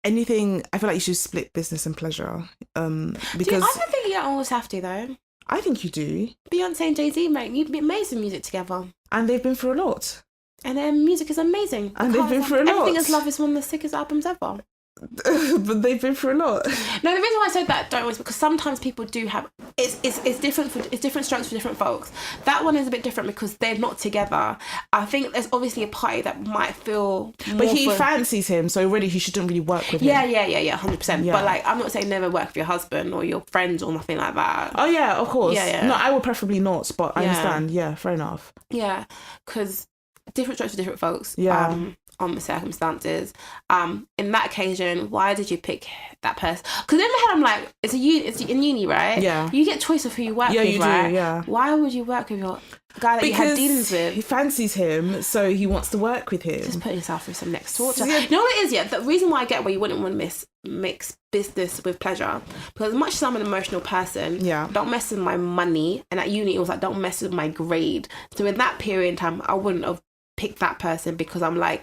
I feel like you should split business and pleasure. Because I don't think you don't always have to though. I think you do. Beyonce and Jay-Z, mate, you made some music together. And they've been through a lot. And their music is amazing. And they've been through a lot. Everything Is Love is one of the sickest albums ever. But they've been through a lot. No, the reason why I said that don't is because sometimes people do have it's different strokes for different folks. That one is a bit different because they're not together. I think there's obviously a party that might feel But he fancies him, so really he shouldn't really work with him. Yeah, 100%. Yeah. But like, I'm not saying never work with your husband or your friends or nothing like that. Oh yeah, of course. Yeah. No, I would preferably not, but I Yeah. understand. Yeah, fair enough. Yeah, because different strokes for different folks. Yeah. On the circumstances. In that occasion, why did you pick that person? Because in my head, I'm like, it's in uni, right? Yeah. You get choice of who you work Yeah, with, you right? do, yeah. Why would you work with your guy that you had dealings he with? fancies him, so he wants to work with him. Just put yourself through some next torture. Yeah. You know what it is, yeah? The reason why I get why you wouldn't want to mix business with pleasure, because as much as I'm an emotional person, Yeah. don't mess with my money. And at uni, it was like, don't mess with my grade. So in that period in time, I wouldn't have picked that person because I'm like,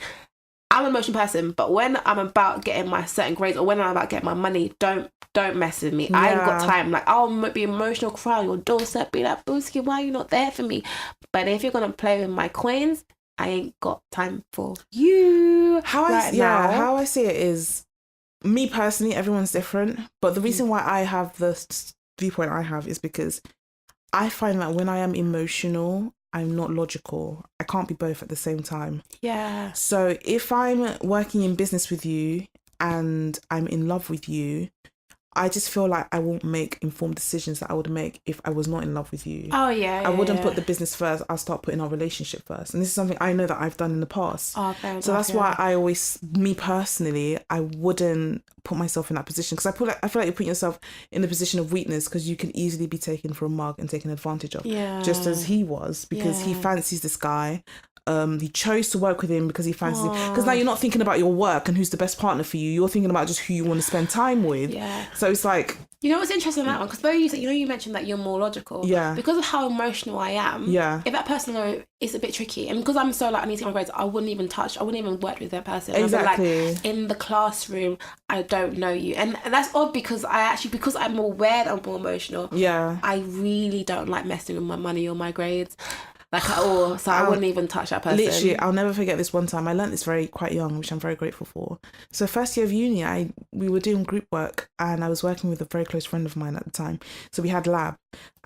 I'm an emotional person, but when I'm about getting my certain grades or when I'm about getting my money, don't mess with me. I ain't got Yeah. time. Like, I'll be emotional, cry on your doorstep, be like, Booski, why are you not there for me? But if you're gonna play with my coins, I ain't got time for you. How I see it is, me personally, everyone's different. But the reason why I have the viewpoint I have is because I find that when I am emotional, I'm not logical. I can't be both at the same time. Yeah. So if I'm working in business with you and I'm in love with you, I just feel like I won't make informed decisions that I would make if I was not in love with you. Oh, yeah. I wouldn't put the business first. I'll start putting our relationship first. And this is something I know that I've done in the past. Oh, fair enough, So that's why I always, me personally, I wouldn't put myself in that position. Because I feel like you're putting yourself in a position of weakness because you can easily be taken for a mug and taken advantage of. Yeah. Just as he was, because he Yeah. fancies this guy. He chose to work with him because he fancies him. Because now you're not thinking about your work and who's the best partner for you. You're thinking about just who you want to spend time with. Yeah. So it's like, You know what's interesting in that one? Because though you mentioned that you're more logical. Yeah. Because of how emotional I am. Yeah. If that person is a bit tricky, and because I'm so like I need to get my grades, I wouldn't even work with that person. Exactly. I'd be like, in the classroom, I don't know you, and that's odd because because I'm aware that I'm more emotional. yeah. I really don't like messing with my money or my grades. Like at all, so I wouldn't even touch that person. Literally, I'll never forget this one time. I learnt this quite young, which I'm very grateful for. So first year of uni, we were doing group work and I was working with a very close friend of mine at the time. So we had lab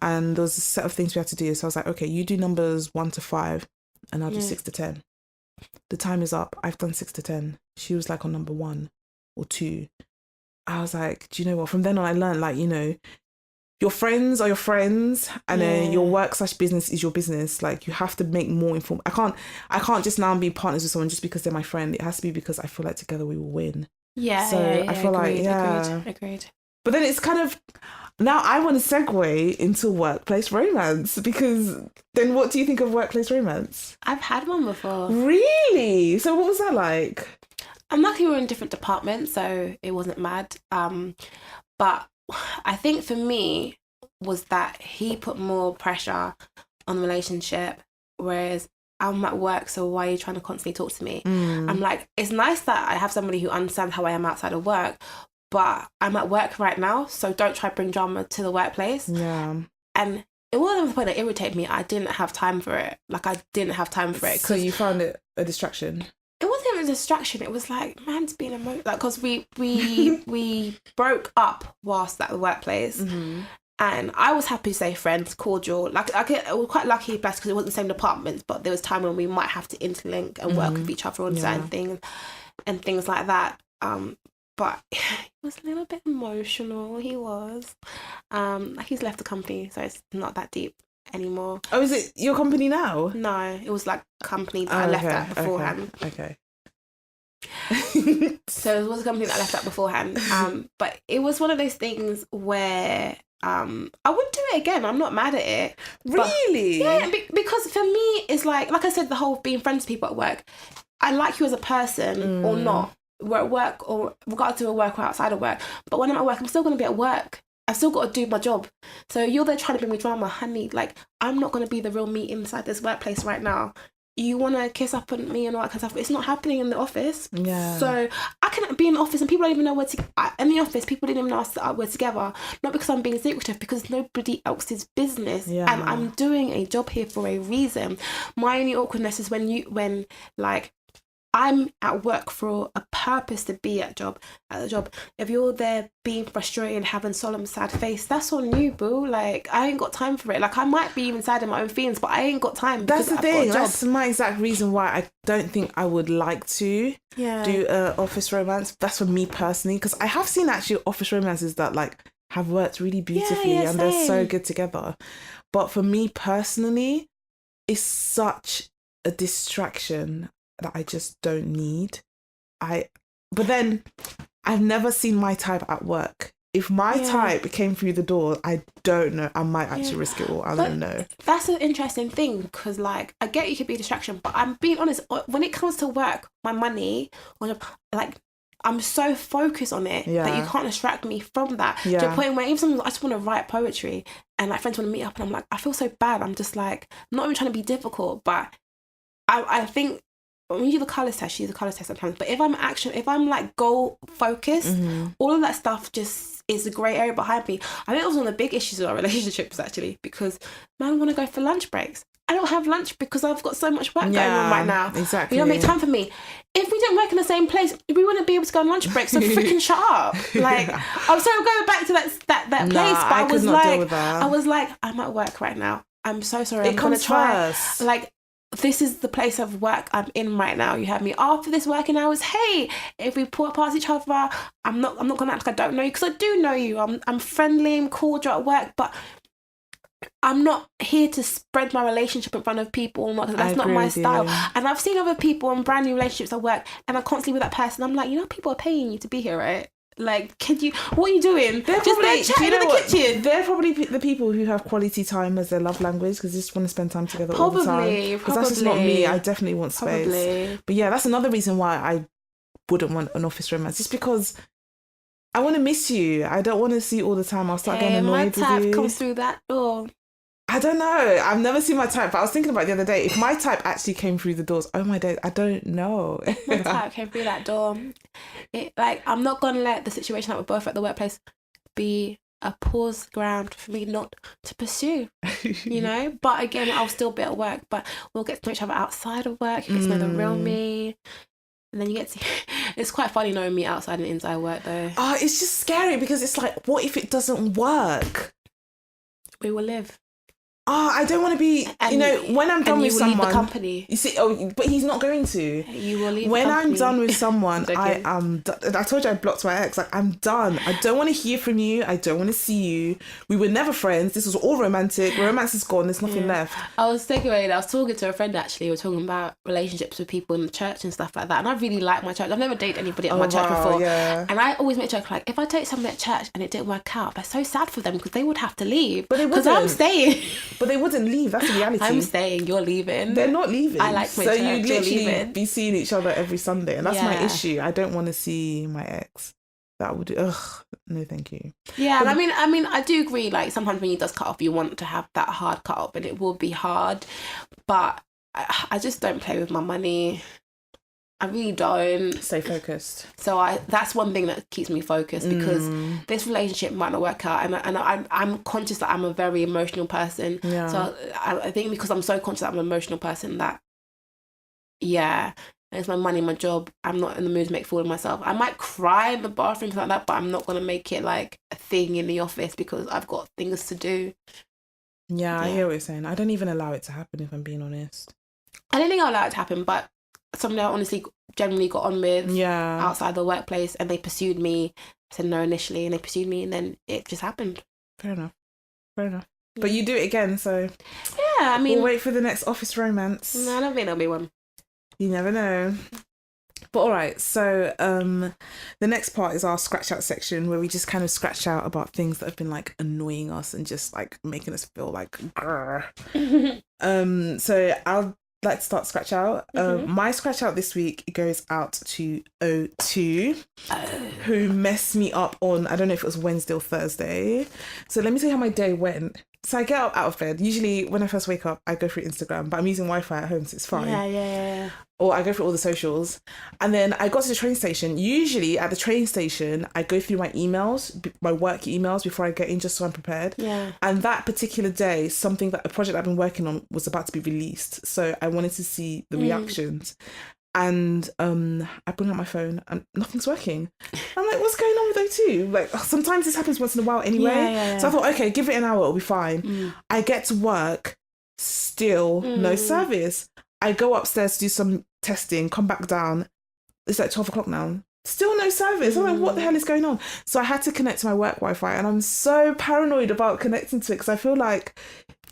and there was a set of things we had to do. So I was like, okay, you do numbers 1 to 5 and I'll do 6 to 10. The time is up. I've done 6 to 10. She was like on number 1 or 2. I was like, do you know what? From then on, I learned like, your friends are your friends and then your work/business is your business. Like you have to make more informed. I can't just now be partners with someone just because they're my friend. It has to be because I feel like together we will win. Yeah. So I feel agreed. But then it's kind of, now I want to segue into workplace romance because then what do you think of workplace romance? I've had one before. Really? So what was that like? I'm lucky we were in different departments, so it wasn't mad. But I think for me was that he put more pressure on the relationship, whereas I'm at work, so why are you trying to constantly talk to me? I'm like, it's nice that I have somebody who understands how I am outside of work, but I'm at work right now, so don't try to bring drama to the workplace. Yeah. And it wasn't the point that irritated me. I didn't have time for it. Like, I didn't have time for it. So you found it a distraction? It wasn't even a distraction. It was like, man's being like, because we broke up whilst at the workplace. And I was happy to stay friends, cordial. Like, I was quite lucky, blessed, because it wasn't the same departments, but there was time when we might have to interlink and work with each other on certain things and things like that. But he was a little bit emotional. He was. He's left the company, so it's not that deep anymore. Oh, is it your company now? No, it was like a company that I left at beforehand. Okay. So it was a company that I left at beforehand. But it was one of those things where I wouldn't do it again. I'm not mad at it. Really? Yeah, because for me, it's like I said, the whole being friends with people at work. I like you as a person or not. We're at work or regardless of work or outside of work. But when I'm at work, I'm still going to be at work. I've still got to do my job. So you're there trying to bring me drama, honey. Like, I'm not going to be the real me inside this workplace right now. You want to kiss up on me and all that kind of stuff. It's not happening in the office. Yeah. So I can be in the office and people don't even know in the office, people didn't even know us we're together. Not because I'm being secretive, because nobody else's business. Yeah. And I'm doing a job here for a reason. My only awkwardness is when I'm at work for a purpose to be at the job. If you're there being frustrated, having solemn, sad face, that's on you, boo. Like, I ain't got time for it. Like, I might be even sad in my own feelings, but I ain't got time. That's the thing. That's my exact reason why I don't think I would like to do office romance. That's for me personally, because I have seen actually office romances that like have worked really beautifully and they're so good together. But for me personally, it's such a distraction that I just don't need. But then I've never seen my type at work. If my type came through the door, I don't know. I might actually risk it all. I don't know. That's an interesting thing because, like, I get you could be a distraction, but I'm being honest. When it comes to work, my money, like, I'm so focused on it that you can't distract me from that. To the point where even sometimes I just want to write poetry and like friends want to meet up and I'm like, I feel so bad. I'm just like, I'm not even trying to be difficult, but I think when you do the colours test, you use the colours test sometimes. But if I'm like goal focused, all of that stuff just is a grey area behind me. I think it was one of the big issues of our relationships actually, because man want to go for lunch breaks. I don't have lunch because I've got so much work going on right now. Exactly. You don't make time for me. If we didn't work in the same place, we wouldn't be able to go on lunch break. So freaking shut up. Like, I'm sorry, I'm going back to that place, but I was like, I'm at work right now. I'm so sorry. I'm gonna try. Like, this is the place of work I'm in right now. You have me after this working hours. Hey, if we put past each other, I'm not gonna act like I don't know you, because I do know you. I'm friendly, I'm cordial at work, but I'm not here to spread my relationship in front of people. That's not my style. And I've seen other people in brand new relationships at work, and I'm constantly with that person. I'm like, people are paying you to be here, right? Like, what are you doing? They're just probably, chatting in the kitchen. They're probably the people who have quality time as their love language, because they just want to spend time together all the time. Because that's just not me. I definitely want space. But yeah, that's another reason why I wouldn't want an office romance. Just because I want to miss you. I don't want to see you all the time. I'll start getting annoyed with you. My type comes through that door. I don't know. I've never seen my type, but I was thinking about it the other day. If my type actually came through the doors, oh my days, I don't know. My type came through that door. I'm not gonna let the situation that we're both at the workplace be a pause ground for me not to pursue. But again, I'll still be at work. But we'll get to know each other outside of work. You get to know the real me. And then you get to... It's quite funny knowing me outside and inside work, though. Oh, it's just scary because it's like, what if it doesn't work? We will live. Oh, I don't want to be, when I'm done with someone. Leave the company. You see, but he's not going to. You will leave when the company. I'm done with someone, I am. I told you I blocked my ex. Like, I'm done. I don't want to hear from you. I don't want to see you. We were never friends. This was all romantic. Romance is gone. There's nothing left. I was talking to a friend actually. We were talking about relationships with people in the church and stuff like that. And I really like my church. I've never dated anybody at my church before. Yeah. And I always make a joke like, if I date someone at church and it didn't work out, that's so sad for them because they would have to leave. But they wouldn't. Because I'm staying. But they wouldn't leave. That's the reality. I'm staying. You're leaving. They're not leaving. I like my church. So you literally be seeing each other every Sunday, and that's my issue. I don't want to see my ex. that would, ugh, no, thank you. Yeah, and I mean, I do agree. Like sometimes when you does cut off, you want to have that hard cut off, and it will be hard. But I just don't play with my money. I really don't. Stay focused. So that's one thing that keeps me focused, because this relationship might not work out, and I'm conscious that I'm a very emotional person. Yeah. So I think because I'm so conscious that I'm an emotional person, that it's my money, my job. I'm not in the mood to make a fool of myself. I might cry in the bathroom like that, but I'm not gonna make it like a thing in the office because I've got things to do. Yeah, I hear what you're saying. I don't even allow it to happen, if I'm being honest. I don't think I'll allow it to happen, but somebody I honestly generally got on with outside the workplace, and they pursued me. I said no initially, and they pursued me, and then it just happened. Fair enough. But you do it again, so yeah, I mean, we'll wait for the next office romance. No, I don't think there'll be one. You never know. But all right, so the next part is our scratch out section, where we just kind of scratch out about things that have been like annoying us and just like making us feel like grr. So I'll like to start scratch out. My scratch out this week goes out to O2, who messed me up on, I don't know if it was Wednesday or Thursday. So let me tell you how my day went. So I get up out of bed. Usually when I first wake up, I go through Instagram, but I'm using Wi-Fi at home, so it's fine. Yeah. Or I go through all the socials. And then I got to the train station. Usually at the train station, I go through my emails, my work emails, before I get in, just so I'm prepared. Yeah. And that particular day, a project I've been working on was about to be released. So I wanted to see the reactions. And I bring out my phone and nothing's working. I'm like, what's going on with O2? Like, sometimes this happens once in a while anyway. Yeah. So I thought, okay, give it an hour, it'll be fine. I get to work, still no service. I go upstairs to do some testing, come back down. It's like 12 o'clock now. Still no service. I'm like, what the hell is going on? So I had to connect to my work Wi-Fi, and I'm so paranoid about connecting to it because I feel like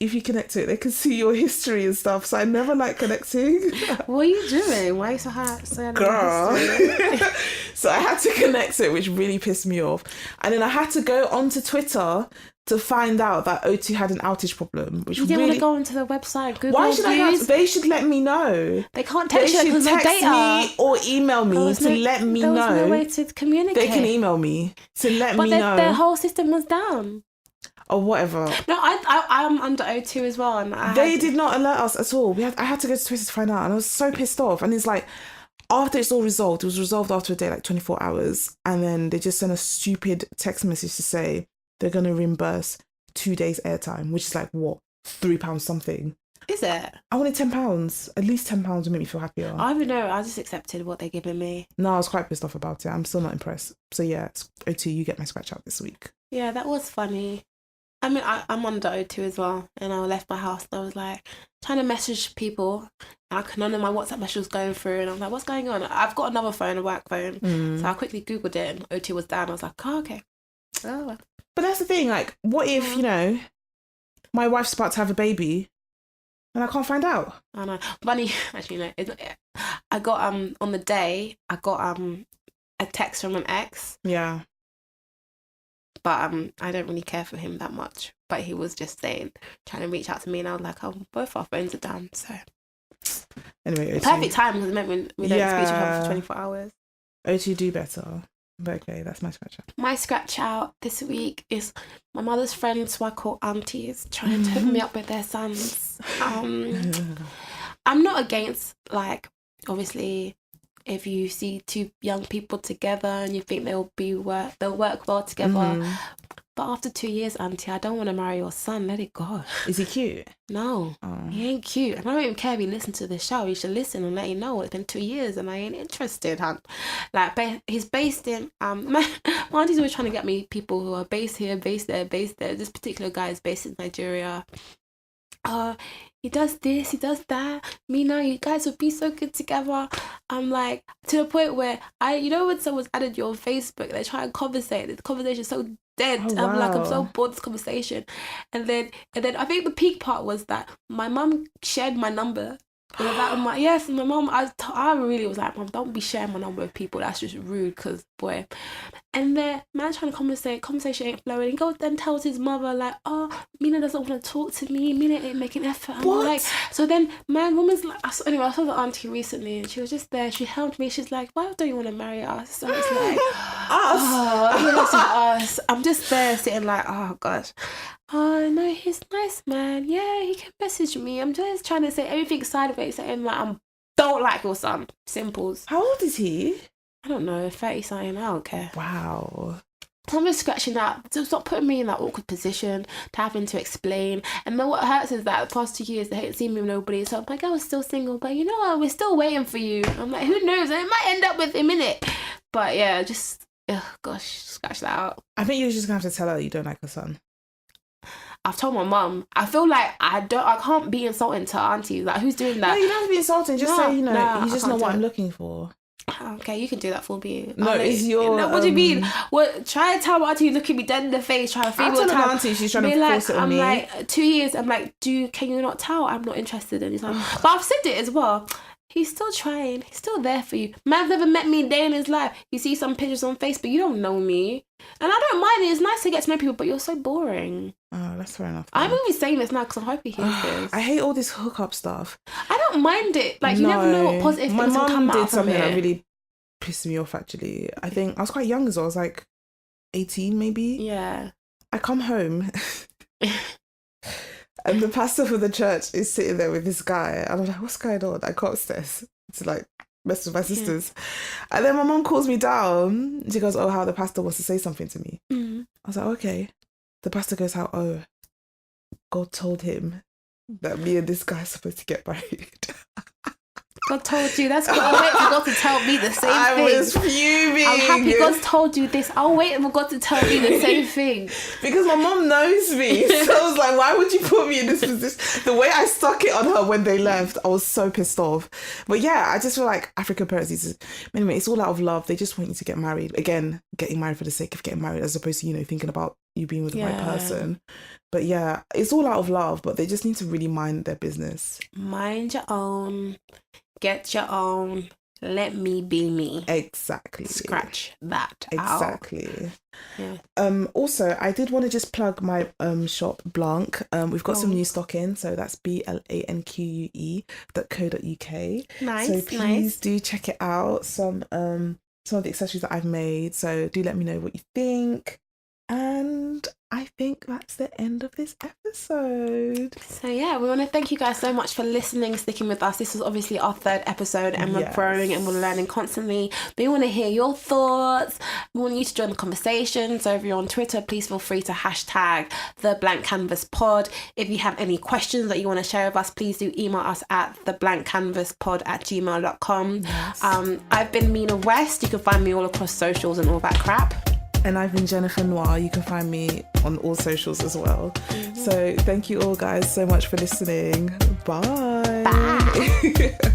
if you connect to it, they can see your history and stuff. So I never like connecting. What are you doing? Why are you so hard? Girl. So I had to connect to it, which really pissed me off. And then I had to go onto Twitter to find out that O2 had an outage problem, which you didn't really... want to go onto the website, Google. Why should I have... They should let me know. They can't text you because of data. Me or email me let me know. There was no way to communicate. They can email me to let me know. But their whole system was down. Or whatever. No, I'm under O2 as well, and they did not alert us at all. I had to go to Twitter to find out, and I was so pissed off. And it's like, after it's all resolved, it was resolved after a day, like 24 hours, and then they just sent a stupid text message to say they're gonna reimburse 2 days airtime, which is like what, £3 something. Is it? I wanted £10. At least £10 would make me feel happier. I don't know. I just accepted what they're giving me. No, I was quite pissed off about it. I'm still not impressed. So yeah, O2, you get my scratch out this week. Yeah, that was funny. I mean, I'm under O2 as well, and I left my house and I was like trying to message people, and none of my WhatsApp messages was going through, and I was like, what's going on? I've got another phone, a work phone, so I quickly Googled it, and O2 was down. I was like, oh, okay. Oh, well. But that's the thing, like, what if, my wife's about to have a baby and I can't find out? I know. Funny, actually, no. I got, on the day, I got a text from an ex. Yeah. But I don't really care for him that much. But he was just trying to reach out to me, and I was like, oh, both our phones are down, so. Anyway, O2. Perfect time, because it meant we don't speak to each other for 24 hours. O2 do better. But okay, that's my scratch out. My scratch out this week is my mother's friends, who I call aunties, trying to hook me up with their sons. I'm not against, like, obviously, if you see two young people together and you think they'll work well together. But after 2 years, auntie, I don't want to marry your son. Let it go. Is he cute? No, he ain't cute. And I don't even care if you listen to the show. You should listen and let you know it's been 2 years and I ain't interested, hun. Like, he's based in, my auntie's always trying to get me people who are based here, based there, based there. This particular guy is based in Nigeria. He does this, he does that. Mina, you guys would be so good together. I'm like, to the point where when someone's added you on Facebook, they try and conversate. The conversation's so dead. Oh, wow. I'm like, I'm so bored of this conversation. And then I think the peak part was that my mum shared my number Yes, my mom, I really was like, Mom, don't be sharing my number with people. That's just rude, because, boy. And the man trying to conversation ain't flowing. He goes then tells his mother, like, oh, Mina doesn't want to talk to me. Mina ain't making effort. I'm like, so then woman's like, anyway, I saw the auntie recently and she was just there. She held me. She's like, why don't you want to marry us? So it's like, us. I'm just there sitting like, oh, gosh. Oh, no, he's nice, man. Yeah, he can message me. I'm just trying to say everything sideways. Saying like, I don't like your son. Simples. How old is he? I don't know, 30 something. I don't care. Wow. So I'm just scratching that. So stop putting me in that awkward position to having to explain. And then what hurts is that the past 2 years they haven't seen me with nobody. So I'm like, I was still single, but you know what? We're still waiting for you. I'm like, who knows? It might end up with him in it. But yeah, just scratch that out. I think you're just gonna have to tell her you don't like her son. I've told my mum. I feel like I can't be insulting to aunties. Like, who's doing that? No, you don't have to be insulting. Just say, you just know what I'm looking for. Okay, you can do that for me. No, it's your... No, what do you mean? What? Try and tell my auntie, look at me dead in the face, try to feel I'll tell my auntie, she's trying to force it on me. I'm like, 2 years, I'm like, can you not tell I'm not interested? And he's like, but I've said it as well. He's still trying. He's still there for you. Man's never met me a day in his life. You see some pictures on Facebook. You don't know me. And I don't mind it. It's nice to get to know people, but you're so boring. Oh, that's fair enough. I'm only saying this now because I hope he hears this. I hate all this hookup stuff. I don't mind it. Like, you never know what positive things will come out from it. My mum did something that really pissed me off, actually. I think I was quite young as well. I was like 18 maybe. Yeah. I come home and the pastor for the church is sitting there with this guy. And I'm like, what's going on? I go upstairs to like mess with my sisters. Yeah. And then my mum calls me down. She goes, oh, how the pastor wants to say something to me. Mm-hmm. I was like, okay. The pastor goes, how, oh, God told him that me and this guy are supposed to get married. God told you. That's what I wait for God to tell me the same thing. I was fuming. I'm happy God told you this. I'll wait for God to tell me the same thing. Because my mom knows me. So I was like, why would you put me in this position? The way I stuck it on her when they left, I was so pissed off. But yeah, I just feel like African parents, anyway, it's all out of love. They just want you to get married. Again, getting married for the sake of getting married as opposed to, thinking about you being with the right person. But yeah, it's all out of love, but they just need to really mind their business. Mind your own. Get your own. Let me be me. Exactly. Scratch that exactly. out. Yeah. Also, I did want to just plug my shop Blanc. We've got some new stock in, so that's BLANQUE.co.uk. Nice. So please do check it out. Some of the accessories that I've made. So do let me know what you think. And I think that's the end of this episode. So yeah, we want to thank you guys so much for listening, sticking with us. This was obviously our 3rd episode and we're growing and we're learning constantly. We want to hear your thoughts. We want you to join the conversation. So if you're on Twitter, please feel free to hashtag the Blank Canvas Pod. If you have any questions that you want to share with us, please do email us at theblankcanvaspod@gmail.com. Yes. I've been Mina West. You can find me all across socials and all that crap. And I've been Jennifer Noir. You can find me on all socials as well. Mm-hmm. So thank you all guys so much for listening. Bye. Bye.